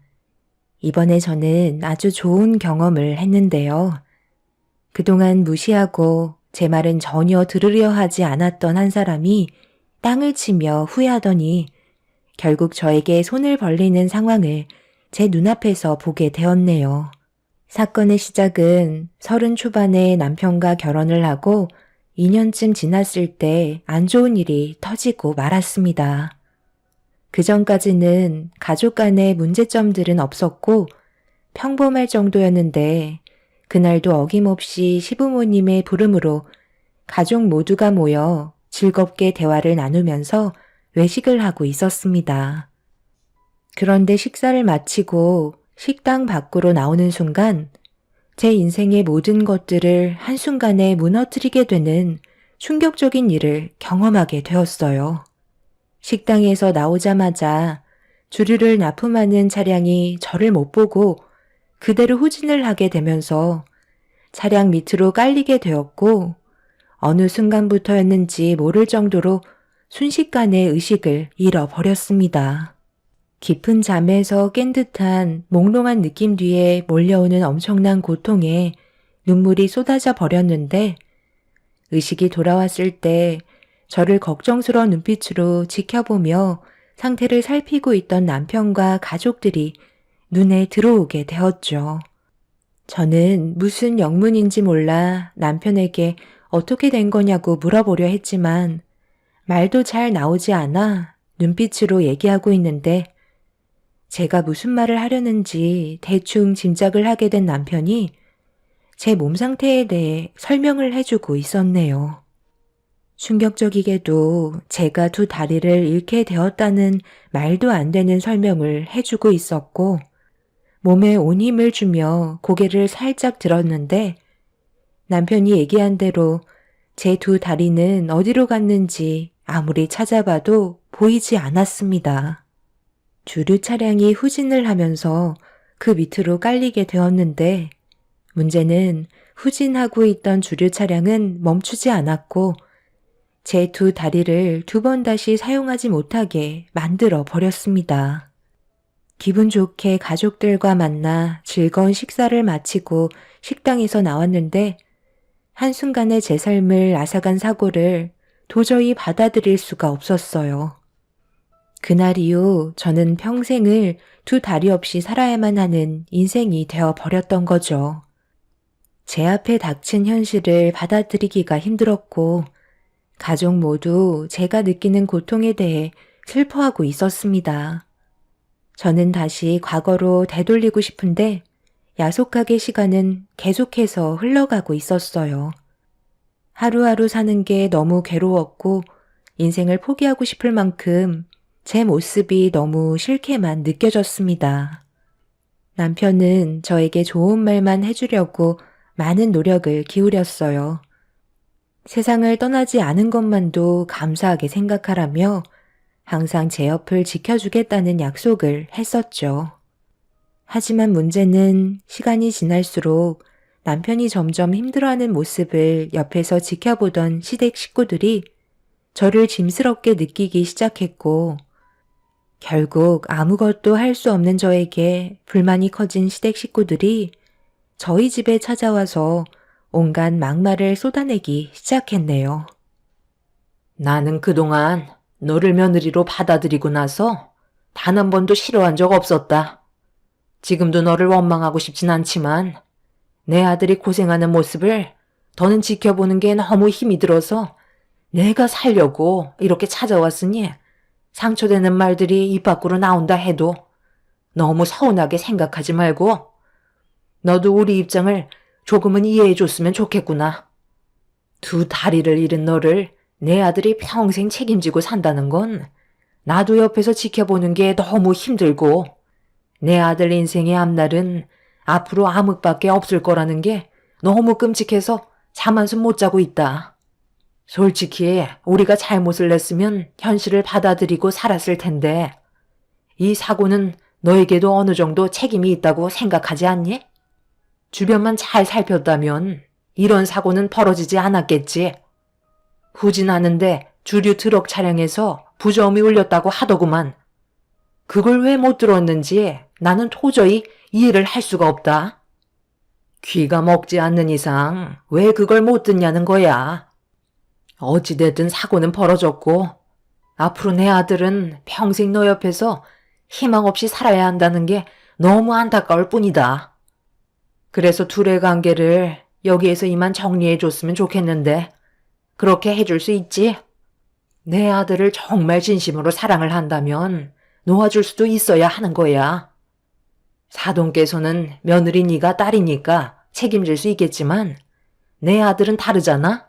이번에 저는 아주 좋은 경험을 했는데요. 그동안 무시하고 제 말은 전혀 들으려 하지 않았던 한 사람이 땅을 치며 후회하더니 결국 저에게 손을 벌리는 상황을 제 눈앞에서 보게 되었네요. 사건의 시작은 30 초반에 남편과 결혼을 하고 2년쯤 지났을 때 안 좋은 일이 터지고 말았습니다. 그 전까지는 가족 간의 문제점들은 없었고 평범할 정도였는데 그날도 어김없이 시부모님의 부름으로 가족 모두가 모여 즐겁게 대화를 나누면서 외식을 하고 있었습니다. 그런데 식사를 마치고 식당 밖으로 나오는 순간 제 인생의 모든 것들을 한순간에 무너뜨리게 되는 충격적인 일을 경험하게 되었어요. 식당에서 나오자마자 주류를 납품하는 차량이 저를 못 보고 그대로 후진을 하게 되면서 차량 밑으로 깔리게 되었고 어느 순간부터였는지 모를 정도로 순식간에 의식을 잃어버렸습니다. 깊은 잠에서 깬 듯한 몽롱한 느낌 뒤에 몰려오는 엄청난 고통에 눈물이 쏟아져 버렸는데 의식이 돌아왔을 때 저를 걱정스러운 눈빛으로 지켜보며 상태를 살피고 있던 남편과 가족들이 눈에 들어오게 되었죠. 저는 무슨 영문인지 몰라 남편에게 어떻게 된 거냐고 물어보려 했지만 말도 잘 나오지 않아 눈빛으로 얘기하고 있는데 제가 무슨 말을 하려는지 대충 짐작을 하게 된 남편이 제 몸 상태에 대해 설명을 해주고 있었네요. 충격적이게도 제가 2 다리를 잃게 되었다는 말도 안 되는 설명을 해주고 있었고 몸에 온 힘을 주며 고개를 살짝 들었는데 남편이 얘기한 대로 제 2 다리는 어디로 갔는지 아무리 찾아봐도 보이지 않았습니다. 주류 차량이 후진을 하면서 그 밑으로 깔리게 되었는데 문제는 후진하고 있던 주류 차량은 멈추지 않았고 제 2 다리를 2번 다시 사용하지 못하게 만들어 버렸습니다. 기분 좋게 가족들과 만나 즐거운 식사를 마치고 식당에서 나왔는데 한순간에 제 삶을 앗아간 사고를 도저히 받아들일 수가 없었어요. 그날 이후 저는 평생을 2 다리 없이 살아야만 하는 인생이 되어 버렸던 거죠. 제 앞에 닥친 현실을 받아들이기가 힘들었고 가족 모두 제가 느끼는 고통에 대해 슬퍼하고 있었습니다. 저는 다시 과거로 되돌리고 싶은데 야속하게 시간은 계속해서 흘러가고 있었어요. 하루하루 사는 게 너무 괴로웠고 인생을 포기하고 싶을 만큼 제 모습이 너무 싫게만 느껴졌습니다. 남편은 저에게 좋은 말만 해주려고 많은 노력을 기울였어요. 세상을 떠나지 않은 것만도 감사하게 생각하라며 항상 제 옆을 지켜주겠다는 약속을 했었죠. 하지만 문제는 시간이 지날수록 남편이 점점 힘들어하는 모습을 옆에서 지켜보던 시댁 식구들이 저를 짐스럽게 느끼기 시작했고 결국 아무것도 할 수 없는 저에게 불만이 커진 시댁 식구들이 저희 집에 찾아와서 온갖 막말을 쏟아내기 시작했네요. 나는 그동안 너를 며느리로 받아들이고 나서 단 한 번도 싫어한 적 없었다. 지금도 너를 원망하고 싶진 않지만 내 아들이 고생하는 모습을 더는 지켜보는 게 너무 힘이 들어서 내가 살려고 이렇게 찾아왔으니 상처되는 말들이 입 밖으로 나온다 해도 너무 서운하게 생각하지 말고 너도 우리 입장을 조금은 이해해 줬으면 좋겠구나. 두 다리를 잃은 너를 내 아들이 평생 책임지고 산다는 건 나도 옆에서 지켜보는 게 너무 힘들고 내 아들 인생의 앞날은 앞으로 암흑밖에 없을 거라는 게 너무 끔찍해서 잠 한숨 못 자고 있다. 솔직히 우리가 잘못을 냈으면 현실을 받아들이고 살았을 텐데 이 사고는 너에게도 어느 정도 책임이 있다고 생각하지 않니? 주변만 잘 살폈다면 이런 사고는 벌어지지 않았겠지. 후진하는데 주류 트럭 차량에서 부저음이 울렸다고 하더구만. 그걸 왜 못 들었는지 나는 도저히 이해를 할 수가 없다. 귀가 먹지 않는 이상 왜 그걸 못 듣냐는 거야. 어찌됐든 사고는 벌어졌고 앞으로 내 아들은 평생 너 옆에서 희망 없이 살아야 한다는 게 너무 안타까울 뿐이다. 그래서 둘의 관계를 여기에서 이만 정리해 줬으면 좋겠는데 그렇게 해줄 수 있지? 내 아들을 정말 진심으로 사랑을 한다면 놓아줄 수도 있어야 하는 거야. 사돈께서는 며느리 네가 딸이니까 책임질 수 있겠지만 내 아들은 다르잖아?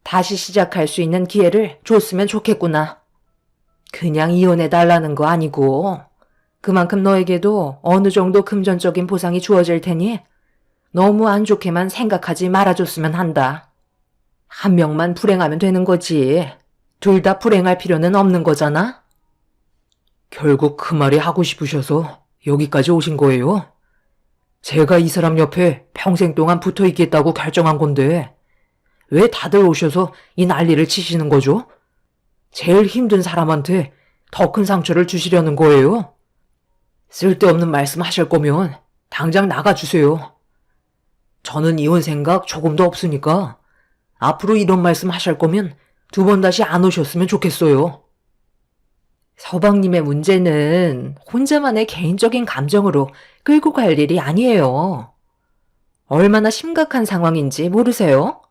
다시 시작할 수 있는 기회를 줬으면 좋겠구나. 그냥 이혼해달라는 거 아니고 그만큼 너에게도 어느 정도 금전적인 보상이 주어질 테니 너무 안 좋게만 생각하지 말아줬으면 한다. 한 명만 불행하면 되는 거지. 둘 다 불행할 필요는 없는 거잖아? 결국 그 말이 하고 싶으셔서 여기까지 오신 거예요? 제가 이 사람 옆에 평생 동안 붙어 있겠다고 결정한 건데 왜 다들 오셔서 이 난리를 치시는 거죠? 제일 힘든 사람한테 더 큰 상처를 주시려는 거예요? 쓸데없는 말씀 하실 거면 당장 나가주세요. 저는 이혼 생각 조금도 없으니까 앞으로 이런 말씀 하실 거면 두 번 다시 안 오셨으면 좋겠어요. 서방님의 문제는 혼자만의 개인적인 감정으로 끌고 갈 일이 아니에요. 얼마나 심각한 상황인지 모르세요?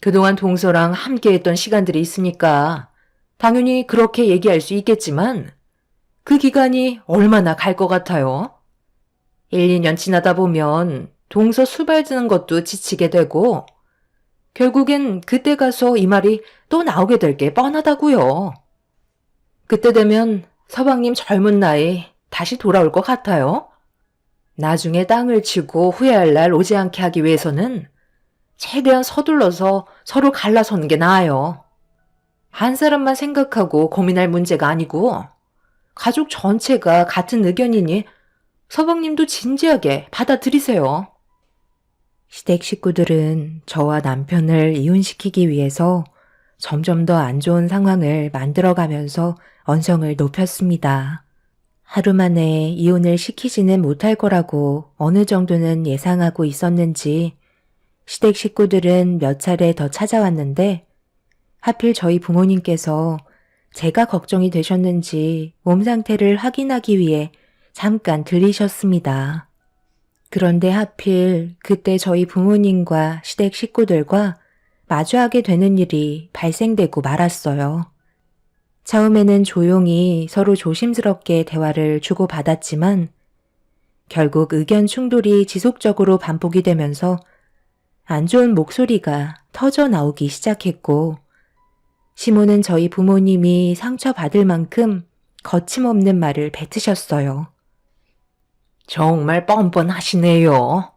그동안 동서랑 함께했던 시간들이 있으니까 당연히 그렇게 얘기할 수 있겠지만 그 기간이 얼마나 갈 것 같아요? 1, 2년 지나다 보면 동서 수발드는 것도 지치게 되고 결국엔 그때 가서 이 말이 또 나오게 될 게 뻔하다고요. 그때 되면 서방님 젊은 나이 다시 돌아올 것 같아요. 나중에 땅을 치고 후회할 날 오지 않게 하기 위해서는 최대한 서둘러서 서로 갈라서는 게 나아요. 한 사람만 생각하고 고민할 문제가 아니고 가족 전체가 같은 의견이니 서방님도 진지하게 받아들이세요. 시댁 식구들은 저와 남편을 이혼시키기 위해서 점점 더 안 좋은 상황을 만들어가면서 언성을 높였습니다. 하루 만에 이혼을 시키지는 못할 거라고 어느 정도는 예상하고 있었는지 시댁 식구들은 몇 차례 더 찾아왔는데 하필 저희 부모님께서 제가 걱정이 되셨는지 몸 상태를 확인하기 위해 잠깐 들리셨습니다. 그런데 하필 그때 저희 부모님과 시댁 식구들과 마주하게 되는 일이 발생되고 말았어요. 처음에는 조용히 서로 조심스럽게 대화를 주고받았지만 결국 의견 충돌이 지속적으로 반복이 되면서 안 좋은 목소리가 터져 나오기 시작했고 시모는 저희 부모님이 상처받을 만큼 거침없는 말을 뱉으셨어요. 정말 뻔뻔하시네요.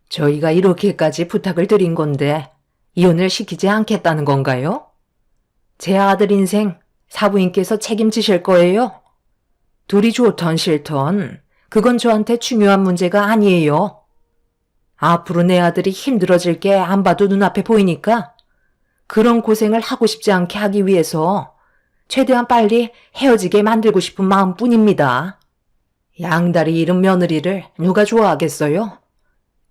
저희가 이렇게까지 부탁을 드린 건데 이혼을 시키지 않겠다는 건가요? 제 아들 인생 사부인께서 책임지실 거예요? 둘이 좋던 싫던 그건 저한테 중요한 문제가 아니에요. 앞으로 내 아들이 힘들어질 게 안 봐도 눈앞에 보이니까 그런 고생을 하고 싶지 않게 하기 위해서 최대한 빨리 헤어지게 만들고 싶은 마음뿐입니다. 양다리 잃은 며느리를 누가 좋아하겠어요?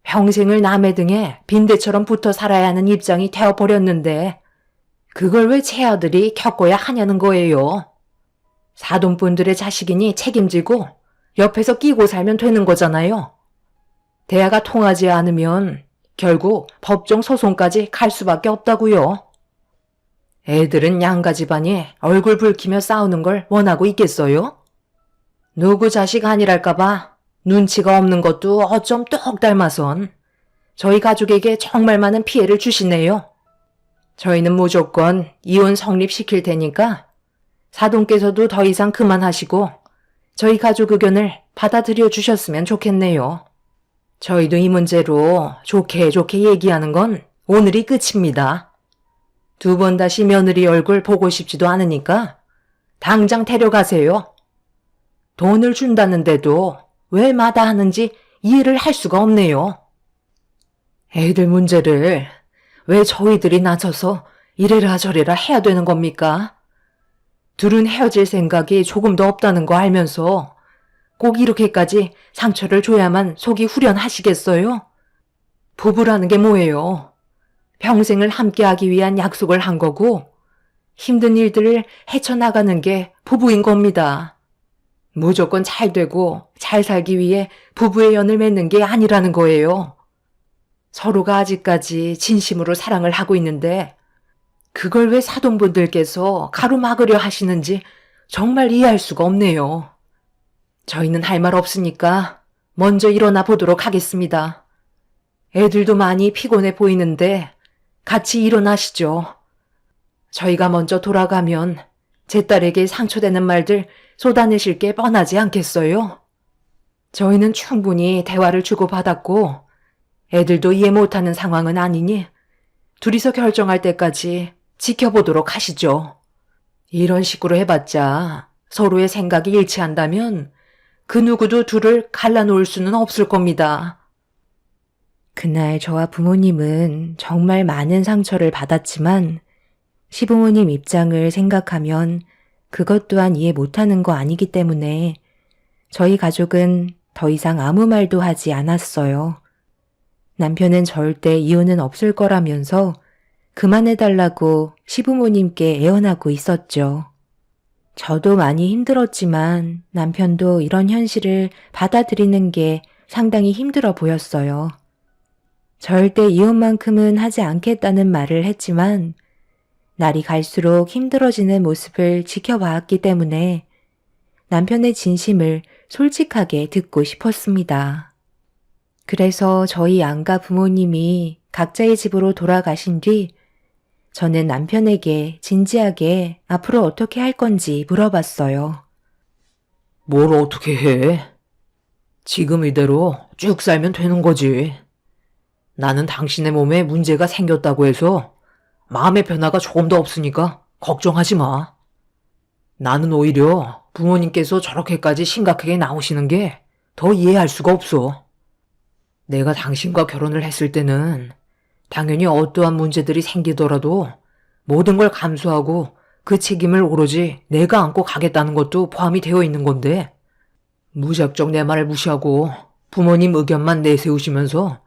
평생을 남의 등에 빈대처럼 붙어 살아야 하는 입장이 되어버렸는데 그걸 왜 제 아들이 겪어야 하냐는 거예요. 사돈분들의 자식이니 책임지고 옆에서 끼고 살면 되는 거잖아요. 대화가 통하지 않으면 결국 법정 소송까지 갈 수밖에 없다고요. 애들은 양가 집안이 얼굴 붉히며 싸우는 걸 원하고 있겠어요? 누구 자식 아니랄까봐 눈치가 없는 것도 어쩜 똑 닮아선 저희 가족에게 정말 많은 피해를 주시네요. 저희는 무조건 이혼 성립시킬 테니까 사돈께서도 더 이상 그만하시고 저희 가족 의견을 받아들여 주셨으면 좋겠네요. 저희도 이 문제로 좋게 얘기하는 건 오늘이 끝입니다. 두 번 다시 며느리 얼굴 보고 싶지도 않으니까 당장 데려가세요. 돈을 준다는데도 왜 마다하는지 이해를 할 수가 없네요. 애들 문제를 왜 저희들이 나서서 이래라 저래라 해야 되는 겁니까? 둘은 헤어질 생각이 조금도 없다는 거 알면서 꼭 이렇게까지 상처를 줘야만 속이 후련하시겠어요? 부부라는 게 뭐예요? 평생을 함께하기 위한 약속을 한 거고 힘든 일들을 헤쳐나가는 게 부부인 겁니다. 무조건 잘 되고 잘 살기 위해 부부의 연을 맺는 게 아니라는 거예요. 서로가 아직까지 진심으로 사랑을 하고 있는데 그걸 왜 사돈분들께서 가로막으려 하시는지 정말 이해할 수가 없네요. 저희는 할 말 없으니까 먼저 일어나 보도록 하겠습니다. 애들도 많이 피곤해 보이는데 같이 일어나시죠. 저희가 먼저 돌아가면 제 딸에게 상처되는 말들 쏟아내실 게 뻔하지 않겠어요? 저희는 충분히 대화를 주고받았고 애들도 이해 못하는 상황은 아니니 둘이서 결정할 때까지 지켜보도록 하시죠. 이런 식으로 해봤자 서로의 생각이 일치한다면 그 누구도 둘을 갈라놓을 수는 없을 겁니다. 그날 저와 부모님은 정말 많은 상처를 받았지만 시부모님 입장을 생각하면 그것 또한 이해 못하는 거 아니기 때문에 저희 가족은 더 이상 아무 말도 하지 않았어요. 남편은 절대 이혼은 없을 거라면서 그만해달라고 시부모님께 애원하고 있었죠. 저도 많이 힘들었지만 남편도 이런 현실을 받아들이는 게 상당히 힘들어 보였어요. 절대 이혼만큼은 하지 않겠다는 말을 했지만 날이 갈수록 힘들어지는 모습을 지켜봤기 때문에 남편의 진심을 솔직하게 듣고 싶었습니다. 그래서 저희 양가 부모님이 각자의 집으로 돌아가신 뒤 저는 남편에게 진지하게 앞으로 어떻게 할 건지 물어봤어요. 뭘 어떻게 해? 지금 이대로 쭉 살면 되는 거지. 나는 당신의 몸에 문제가 생겼다고 해서 마음의 변화가 조금도 없으니까 걱정하지 마. 나는 오히려 부모님께서 저렇게까지 심각하게 나오시는 게 더 이해할 수가 없어. 내가 당신과 결혼을 했을 때는 당연히 어떠한 문제들이 생기더라도 모든 걸 감수하고 그 책임을 오로지 내가 안고 가겠다는 것도 포함이 되어 있는 건데 무작정 내 말을 무시하고 부모님 의견만 내세우시면서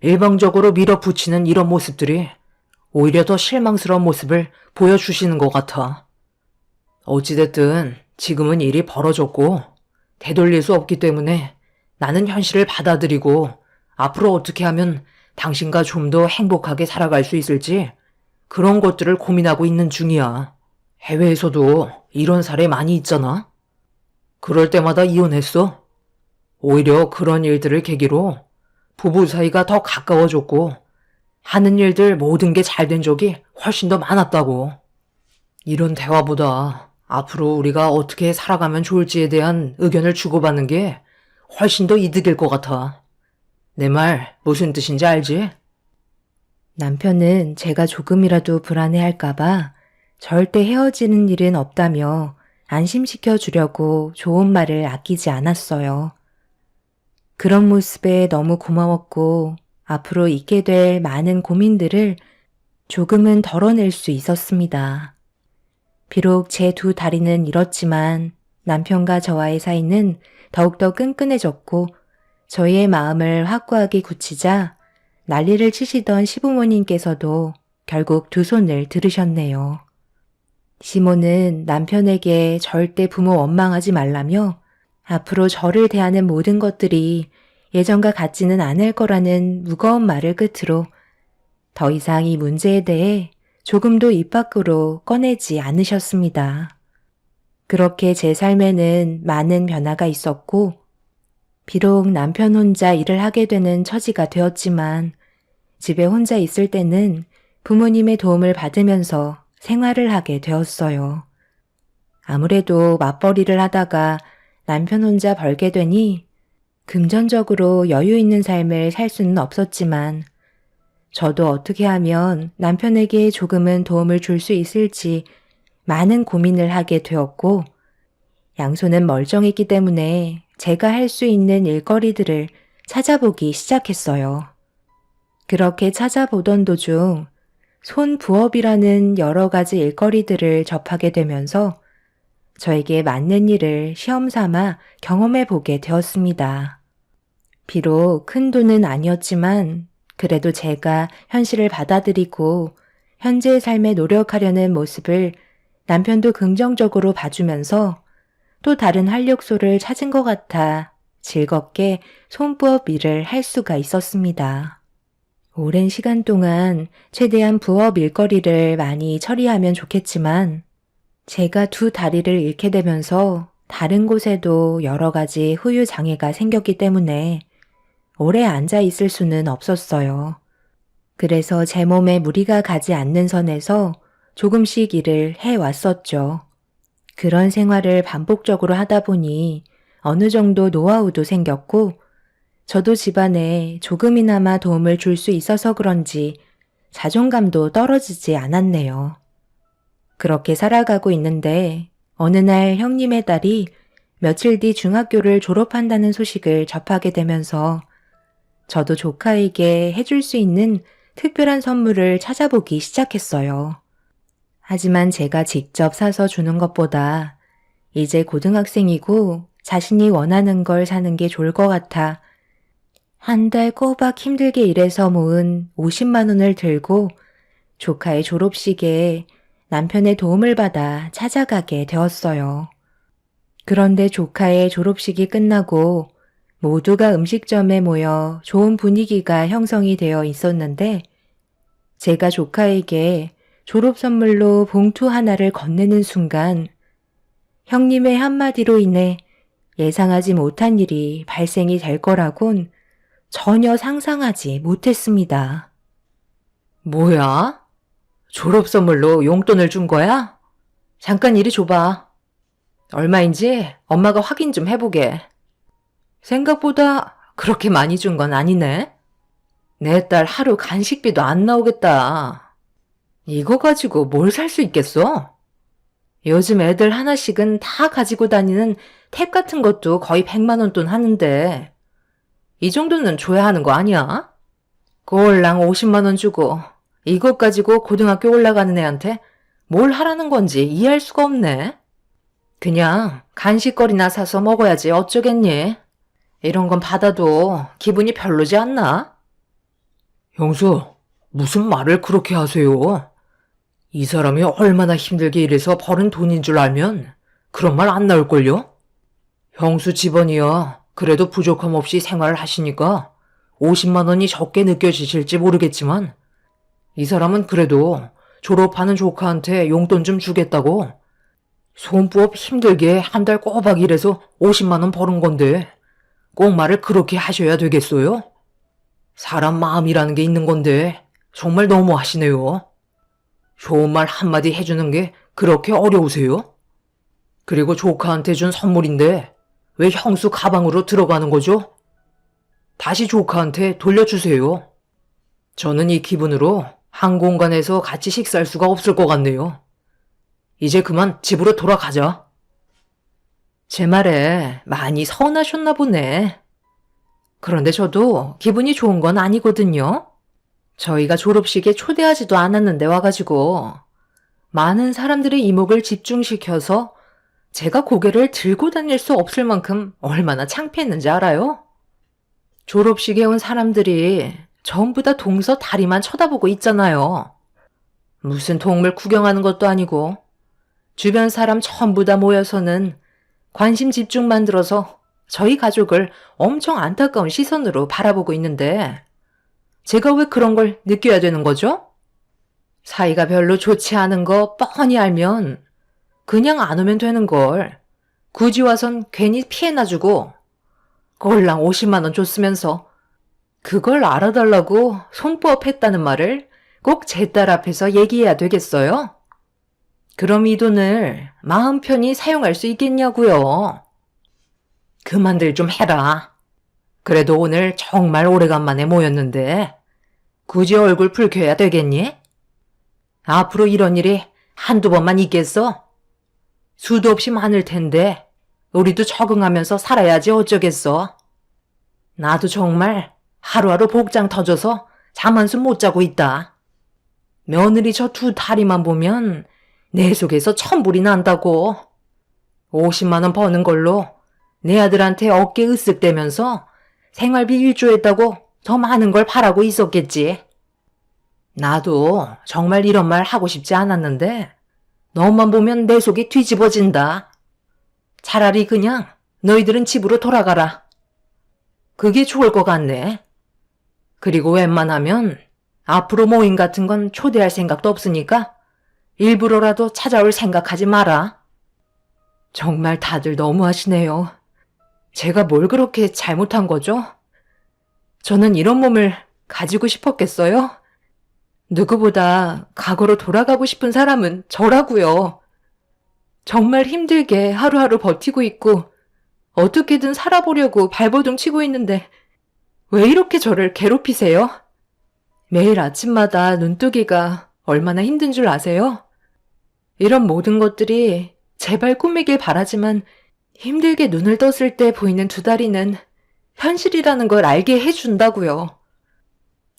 일방적으로 밀어붙이는 이런 모습들이 오히려 더 실망스러운 모습을 보여주시는 것 같아. 어찌됐든 지금은 일이 벌어졌고 되돌릴 수 없기 때문에 나는 현실을 받아들이고 앞으로 어떻게 하면 당신과 좀 더 행복하게 살아갈 수 있을지 그런 것들을 고민하고 있는 중이야. 해외에서도 이런 사례 많이 있잖아. 그럴 때마다 이혼했어. 오히려 그런 일들을 계기로 부부 사이가 더 가까워졌고 하는 일들 모든 게 잘 된 적이 훨씬 더 많았다고. 이런 대화보다 앞으로 우리가 어떻게 살아가면 좋을지에 대한 의견을 주고받는 게 훨씬 더 이득일 것 같아. 내 말 무슨 뜻인지 알지? 남편은 제가 조금이라도 불안해할까봐 절대 헤어지는 일은 없다며 안심시켜 주려고 좋은 말을 아끼지 않았어요. 그런 모습에 너무 고마웠고 앞으로 있게 될 많은 고민들을 조금은 덜어낼 수 있었습니다. 비록 제 두 다리는 잃었지만 남편과 저와의 사이는 더욱더 끈끈해졌고 저희의 마음을 확고하게 굳히자 난리를 치시던 시부모님께서도 결국 두 손을 들으셨네요. 시모는 남편에게 절대 부모 원망하지 말라며 앞으로 저를 대하는 모든 것들이 예전과 같지는 않을 거라는 무거운 말을 끝으로 더 이상 이 문제에 대해 조금도 입 밖으로 꺼내지 않으셨습니다. 그렇게 제 삶에는 많은 변화가 있었고 비록 남편 혼자 일을 하게 되는 처지가 되었지만 집에 혼자 있을 때는 부모님의 도움을 받으면서 생활을 하게 되었어요. 아무래도 맞벌이를 하다가 남편 혼자 벌게 되니 금전적으로 여유 있는 삶을 살 수는 없었지만 저도 어떻게 하면 남편에게 조금은 도움을 줄 수 있을지 많은 고민을 하게 되었고 양손은 멀쩡했기 때문에 제가 할 수 있는 일거리들을 찾아보기 시작했어요. 그렇게 찾아보던 도중 손부업이라는 여러 가지 일거리들을 접하게 되면서 저에게 맞는 일을 시험 삼아 경험해 보게 되었습니다. 비록 큰 돈은 아니었지만 그래도 제가 현실을 받아들이고 현재의 삶에 노력하려는 모습을 남편도 긍정적으로 봐주면서 또 다른 활력소를 찾은 것 같아 즐겁게 손부업 일을 할 수가 있었습니다. 오랜 시간 동안 최대한 부업 일거리를 많이 처리하면 좋겠지만 제가 두 다리를 잃게 되면서 다른 곳에도 여러 가지 후유 장애가 생겼기 때문에 오래 앉아 있을 수는 없었어요. 그래서 제 몸에 무리가 가지 않는 선에서 조금씩 일을 해왔었죠. 그런 생활을 반복적으로 하다 보니 어느 정도 노하우도 생겼고 저도 집안에 조금이나마 도움을 줄 수 있어서 그런지 자존감도 떨어지지 않았네요. 그렇게 살아가고 있는데 어느 날 형님의 딸이 며칠 뒤 중학교를 졸업한다는 소식을 접하게 되면서 저도 조카에게 해줄 수 있는 특별한 선물을 찾아보기 시작했어요. 하지만 제가 직접 사서 주는 것보다 이제 고등학생이고 자신이 원하는 걸 사는 게 좋을 것 같아 한 달 꼬박 힘들게 일해서 모은 50만 원을 들고 조카의 졸업식에 남편의 도움을 받아 찾아가게 되었어요. 그런데 조카의 졸업식이 끝나고 모두가 음식점에 모여 좋은 분위기가 형성이 되어 있었는데 제가 조카에게 졸업 선물로 봉투 하나를 건네는 순간 형님의 한마디로 인해 예상하지 못한 일이 발생이 될 거라곤 전혀 상상하지 못했습니다. 뭐야? 졸업 선물로 용돈을 준 거야? 잠깐 이리 줘봐. 얼마인지 엄마가 확인 좀 해보게. 생각보다 그렇게 많이 준 건 아니네. 내 딸 하루 간식비도 안 나오겠다. 이거 가지고 뭘 살 수 있겠어? 요즘 애들 하나씩은 다 가지고 다니는 탭 같은 것도 거의 100만 원 돈 하는데 이 정도는 줘야 하는 거 아니야? 꼴랑 50만 원 주고 이것 가지고 고등학교 올라가는 애한테 뭘 하라는 건지 이해할 수가 없네. 그냥 간식거리나 사서 먹어야지 어쩌겠니? 이런 건 받아도 기분이 별로지 않나? 형수, 무슨 말을 그렇게 하세요? 이 사람이 얼마나 힘들게 일해서 벌은 돈인 줄 알면 그런 말 안 나올걸요? 형수 집안이야 그래도 부족함 없이 생활을 하시니까 50만 원이 적게 느껴지실지 모르겠지만 이 사람은 그래도 졸업하는 조카한테 용돈 좀 주겠다고 손부업 힘들게 한 달 꼬박 일해서 50만 원 버는 건데 꼭 말을 그렇게 하셔야 되겠어요? 사람 마음이라는 게 있는 건데 정말 너무 하시네요. 좋은 말 한마디 해주는 게 그렇게 어려우세요? 그리고 조카한테 준 선물인데 왜 형수 가방으로 들어가는 거죠? 다시 조카한테 돌려주세요. 저는 이 기분으로 한 공간에서 같이 식사할 수가 없을 것 같네요. 이제 그만 집으로 돌아가자. 제 말에 많이 서운하셨나 보네. 그런데 저도 기분이 좋은 건 아니거든요. 저희가 졸업식에 초대하지도 않았는데 와가지고 많은 사람들의 이목을 집중시켜서 제가 고개를 들고 다닐 수 없을 만큼 얼마나 창피했는지 알아요? 졸업식에 온 사람들이 전부 다 동서 다리만 쳐다보고 있잖아요. 무슨 동물 구경하는 것도 아니고 주변 사람 전부 다 모여서는 관심 집중만 들어서 저희 가족을 엄청 안타까운 시선으로 바라보고 있는데 제가 왜 그런 걸 느껴야 되는 거죠? 사이가 별로 좋지 않은 거 뻔히 알면 그냥 안 오면 되는 걸 굳이 와선 괜히 피해나 주고 꼴랑 50만 원 줬으면서 그걸 알아달라고 손부업했다는 말을 꼭 제 딸 앞에서 얘기해야 되겠어요? 그럼 이 돈을 마음 편히 사용할 수 있겠냐고요. 그만들 좀 해라. 그래도 오늘 정말 오래간만에 모였는데 굳이 얼굴 붉혀야 되겠니? 앞으로 이런 일이 한두 번만 있겠어? 수도 없이 많을 텐데 우리도 적응하면서 살아야지 어쩌겠어. 나도 정말 하루하루 복장 터져서 잠 한숨 못 자고 있다. 며느리 저 두 다리만 보면 내 속에서 천불이 난다고. 50만 원 버는 걸로 내 아들한테 어깨 으쓱대면서 생활비 일조했다고 더 많은 걸 바라고 있었겠지. 나도 정말 이런 말 하고 싶지 않았는데 너만 보면 내 속이 뒤집어진다. 차라리 그냥 너희들은 집으로 돌아가라. 그게 좋을 것 같네. 그리고 웬만하면 앞으로 모임 같은 건 초대할 생각도 없으니까 일부러라도 찾아올 생각하지 마라. 정말 다들 너무하시네요. 제가 뭘 그렇게 잘못한 거죠? 저는 이런 몸을 가지고 싶었겠어요? 누구보다 과거로 돌아가고 싶은 사람은 저라고요. 정말 힘들게 하루하루 버티고 있고 어떻게든 살아보려고 발버둥 치고 있는데 왜 이렇게 저를 괴롭히세요? 매일 아침마다 눈뜨기가 얼마나 힘든 줄 아세요? 이런 모든 것들이 제발 꿈이길 바라지만 힘들게 눈을 떴을 때 보이는 두 다리는 현실이라는 걸 알게 해준다고요.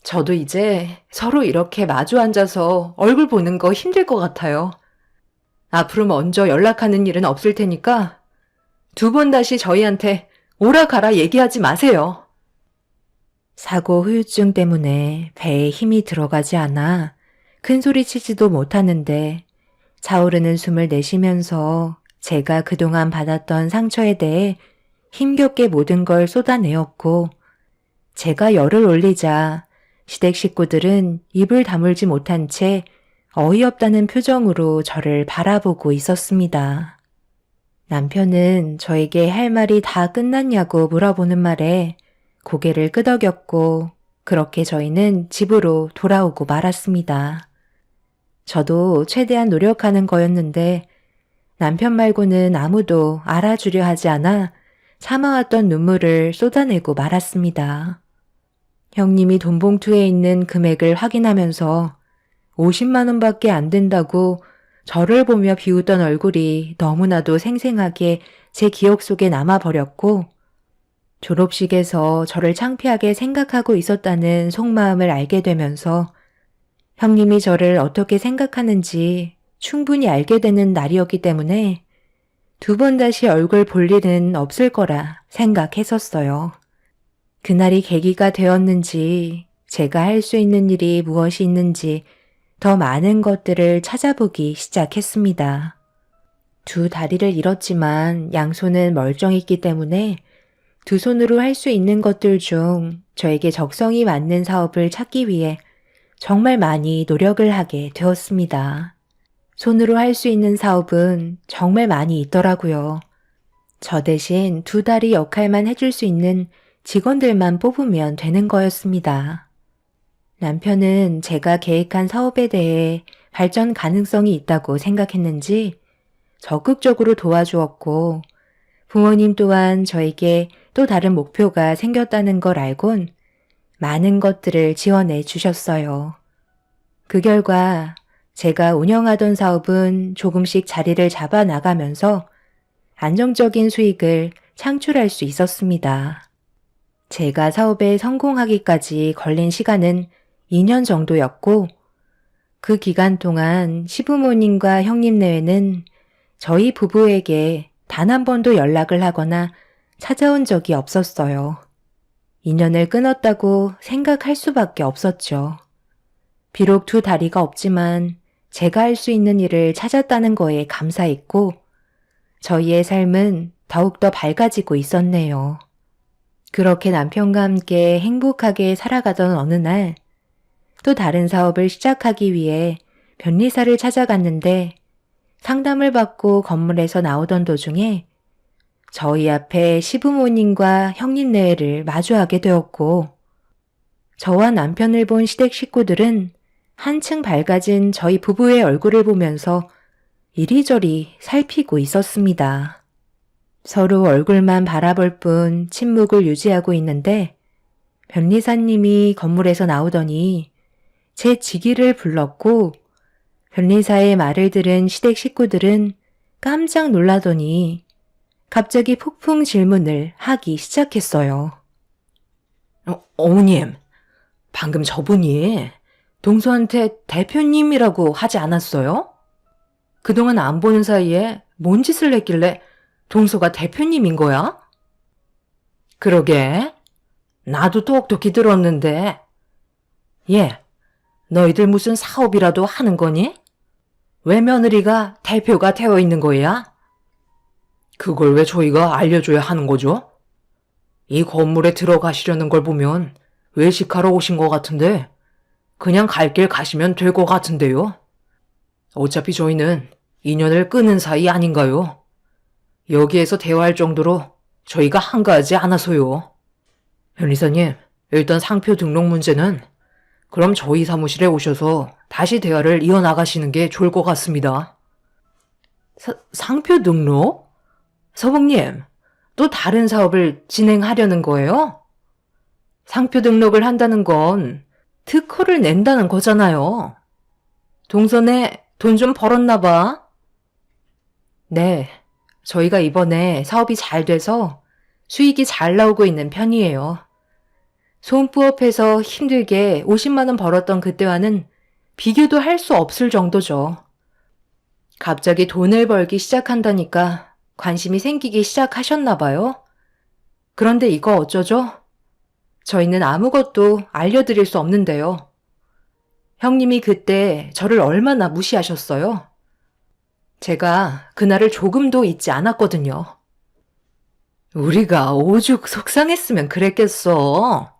저도 이제 서로 이렇게 마주 앉아서 얼굴 보는 거 힘들 것 같아요. 앞으로 먼저 연락하는 일은 없을 테니까 두 번 다시 저희한테 오라 가라 얘기하지 마세요. 사고 후유증 때문에 배에 힘이 들어가지 않아 큰 소리 치지도 못하는데 차오르는 숨을 내쉬면서 제가 그동안 받았던 상처에 대해 힘겹게 모든 걸 쏟아내었고 제가 열을 올리자 시댁 식구들은 입을 다물지 못한 채 어이없다는 표정으로 저를 바라보고 있었습니다. 남편은 저에게 할 말이 다 끝났냐고 물어보는 말에 고개를 끄덕였고 그렇게 저희는 집으로 돌아오고 말았습니다. 저도 최대한 노력하는 거였는데 남편 말고는 아무도 알아주려 하지 않아 참아왔던 눈물을 쏟아내고 말았습니다. 형님이 돈 봉투에 있는 금액을 확인하면서 50만 원밖에 안 된다고 저를 보며 비웃던 얼굴이 너무나도 생생하게 제 기억 속에 남아버렸고 졸업식에서 저를 창피하게 생각하고 있었다는 속마음을 알게 되면서 형님이 저를 어떻게 생각하는지 충분히 알게 되는 날이었기 때문에 두 번 다시 얼굴 볼 일은 없을 거라 생각했었어요. 그날이 계기가 되었는지 제가 할 수 있는 일이 무엇이 있는지 더 많은 것들을 찾아보기 시작했습니다. 두 다리를 잃었지만 양손은 멀쩡했기 때문에 두 손으로 할 수 있는 것들 중 저에게 적성이 맞는 사업을 찾기 위해 정말 많이 노력을 하게 되었습니다. 손으로 할 수 있는 사업은 정말 많이 있더라고요. 저 대신 두 다리 역할만 해줄 수 있는 직원들만 뽑으면 되는 거였습니다. 남편은 제가 계획한 사업에 대해 발전 가능성이 있다고 생각했는지 적극적으로 도와주었고 부모님 또한 저에게 또 다른 목표가 생겼다는 걸 알곤 많은 것들을 지원해 주셨어요. 그 결과 제가 운영하던 사업은 조금씩 자리를 잡아 나가면서 안정적인 수익을 창출할 수 있었습니다. 제가 사업에 성공하기까지 걸린 시간은 2년 정도였고 그 기간 동안 시부모님과 형님 내외는 저희 부부에게 단 한 번도 연락을 하거나 찾아온 적이 없었어요. 인연을 끊었다고 생각할 수밖에 없었죠. 비록 두 다리가 없지만 제가 할 수 있는 일을 찾았다는 거에 감사했고 저희의 삶은 더욱더 밝아지고 있었네요. 그렇게 남편과 함께 행복하게 살아가던 어느 날 또 다른 사업을 시작하기 위해 변리사를 찾아갔는데 상담을 받고 건물에서 나오던 도중에 저희 앞에 시부모님과 형님 내외를 마주하게 되었고 저와 남편을 본 시댁 식구들은 한층 밝아진 저희 부부의 얼굴을 보면서 이리저리 살피고 있었습니다. 서로 얼굴만 바라볼 뿐 침묵을 유지하고 있는데 변리사님이 건물에서 나오더니 제 직위를 불렀고 변리사의 말을 들은 시댁 식구들은 깜짝 놀라더니 갑자기 폭풍 질문을 하기 시작했어요. 어머님, 방금 저분이 동서한테 대표님이라고 하지 않았어요? 그동안 안 보는 사이에 뭔 짓을 했길래 동서가 대표님인 거야? 그러게, 나도 똑똑히 들었는데. 얘, 너희들 무슨 사업이라도 하는 거니? 왜 며느리가 대표가 되어 있는 거야? 그걸 왜 저희가 알려줘야 하는 거죠? 이 건물에 들어가시려는 걸 보면 외식하러 오신 것 같은데 그냥 갈 길 가시면 될 것 같은데요. 어차피 저희는 인연을 끊은 사이 아닌가요? 여기에서 대화할 정도로 저희가 한가하지 않아서요. 변리사님, 일단 상표 등록 문제는 그럼 저희 사무실에 오셔서 다시 대화를 이어나가시는 게 좋을 것 같습니다. 상표 등록? 서봉님, 또 다른 사업을 진행하려는 거예요? 상표 등록을 한다는 건 특허를 낸다는 거잖아요. 동선에 돈 좀 벌었나 봐. 네, 저희가 이번에 사업이 잘 돼서 수익이 잘 나오고 있는 편이에요. 손부업해서 힘들게 50만 원 벌었던 그때와는 비교도 할 수 없을 정도죠. 갑자기 돈을 벌기 시작한다니까 관심이 생기기 시작하셨나 봐요. 그런데 이거 어쩌죠? 저희는 아무것도 알려드릴 수 없는데요. 형님이 그때 저를 얼마나 무시하셨어요? 제가 그날을 조금도 잊지 않았거든요. 우리가 오죽 속상했으면 그랬겠어.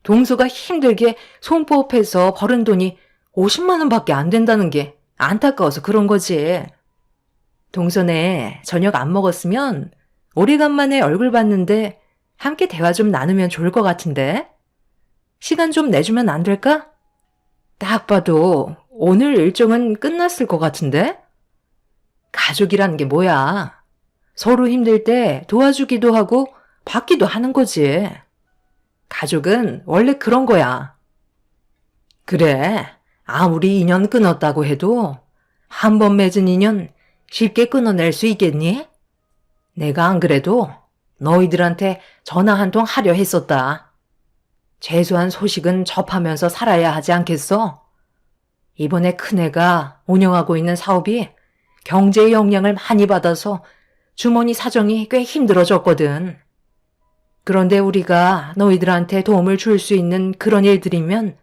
동서가 힘들게 손부업해서 벌은 돈이 50만 원밖에 안 된다는 게 안타까워서 그런 거지. 동서네 저녁 안 먹었으면 오래간만에 얼굴 봤는데 함께 대화 좀 나누면 좋을 것 같은데. 시간 좀 내주면 안 될까? 딱 봐도 오늘 일정은 끝났을 것 같은데? 가족이라는 게 뭐야? 서로 힘들 때 도와주기도 하고 받기도 하는 거지. 가족은 원래 그런 거야. 그래, 아무리 인연 끊었다고 해도 한 번 맺은 인연 쉽게 끊어낼 수 있겠니? 내가 안 그래도 너희들한테 전화 한 통 하려 했었다. 최소한 소식은 접하면서 살아야 하지 않겠어? 이번에 큰애가 운영하고 있는 사업이 경제의 영향을 많이 받아서 주머니 사정이 꽤 힘들어졌거든. 그런데 우리가 너희들한테 도움을 줄 수 있는 그런 일들이면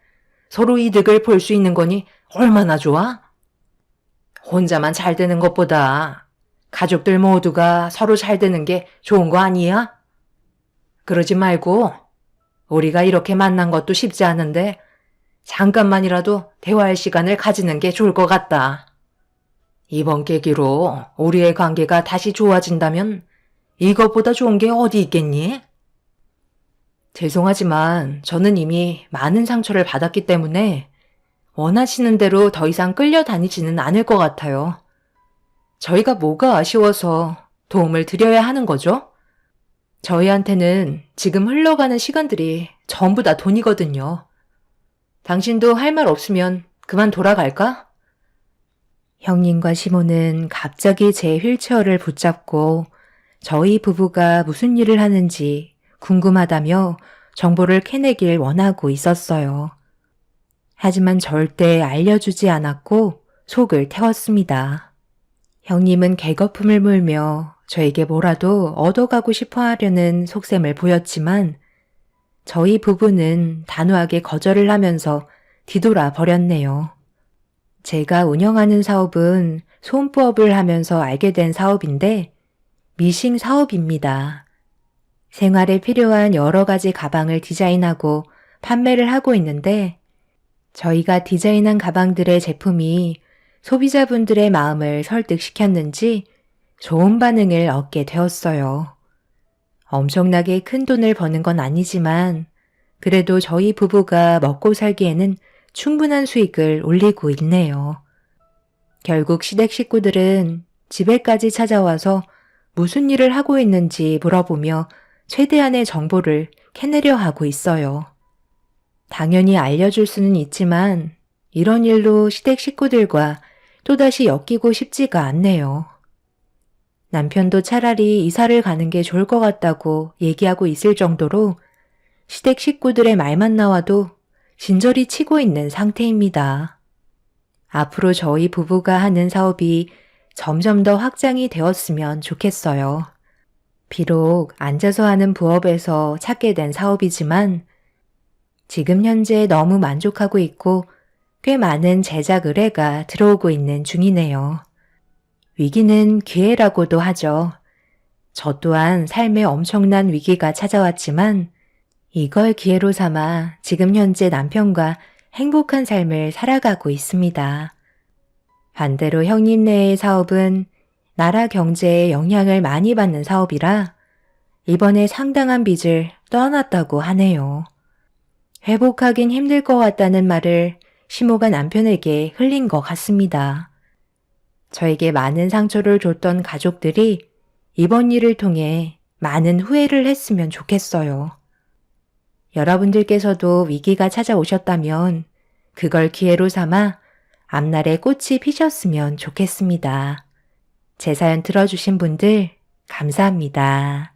서로 이득을 볼 수 있는 거니 얼마나 좋아? 혼자만 잘 되는 것보다 가족들 모두가 서로 잘 되는 게 좋은 거 아니야? 그러지 말고 우리가 이렇게 만난 것도 쉽지 않은데 잠깐만이라도 대화할 시간을 가지는 게 좋을 것 같다. 이번 계기로 우리의 관계가 다시 좋아진다면 이것보다 좋은 게 어디 있겠니? 죄송하지만 저는 이미 많은 상처를 받았기 때문에 원하시는 대로 더 이상 끌려다니지는 않을 것 같아요. 저희가 뭐가 아쉬워서 도움을 드려야 하는 거죠? 저희한테는 지금 흘러가는 시간들이 전부 다 돈이거든요. 당신도 할 말 없으면 그만 돌아갈까? 형님과 시모는 갑자기 제 휠체어를 붙잡고 저희 부부가 무슨 일을 하는지 궁금하다며 정보를 캐내길 원하고 있었어요. 하지만 절대 알려주지 않았고 속을 태웠습니다. 형님은 개거품을 물며 저에게 뭐라도 얻어가고 싶어 하려는 속셈을 보였지만 저희 부부는 단호하게 거절을 하면서 뒤돌아 버렸네요. 제가 운영하는 사업은 손부업을 하면서 알게 된 사업인데 미싱 사업입니다. 생활에 필요한 여러 가지 가방을 디자인하고 판매를 하고 있는데 저희가 디자인한 가방들의 제품이 소비자분들의 마음을 설득시켰는지 좋은 반응을 얻게 되었어요. 엄청나게 큰 돈을 버는 건 아니지만 그래도 저희 부부가 먹고 살기에는 충분한 수익을 올리고 있네요. 결국 시댁 식구들은 집에까지 찾아와서 무슨 일을 하고 있는지 물어보며 최대한의 정보를 캐내려 하고 있어요. 당연히 알려줄 수는 있지만 이런 일로 시댁 식구들과 또다시 엮이고 싶지가 않네요. 남편도 차라리 이사를 가는 게 좋을 것 같다고 얘기하고 있을 정도로 시댁 식구들의 말만 나와도 진저리 치고 있는 상태입니다. 앞으로 저희 부부가 하는 사업이 점점 더 확장이 되었으면 좋겠어요. 비록 앉아서 하는 부업에서 찾게 된 사업이지만 지금 현재 너무 만족하고 있고 꽤 많은 제작 의뢰가 들어오고 있는 중이네요. 위기는 기회라고도 하죠. 저 또한 삶에 엄청난 위기가 찾아왔지만 이걸 기회로 삼아 지금 현재 남편과 행복한 삶을 살아가고 있습니다. 반대로 형님네의 사업은 나라 경제에 영향을 많이 받는 사업이라 이번에 상당한 빚을 떠안았다고 하네요. 회복하긴 힘들 것 같다는 말을 시모가 남편에게 흘린 것 같습니다. 저에게 많은 상처를 줬던 가족들이 이번 일을 통해 많은 후회를 했으면 좋겠어요. 여러분들께서도 위기가 찾아오셨다면 그걸 기회로 삼아 앞날에 꽃이 피셨으면 좋겠습니다. 제 사연 들어주신 분들 감사합니다.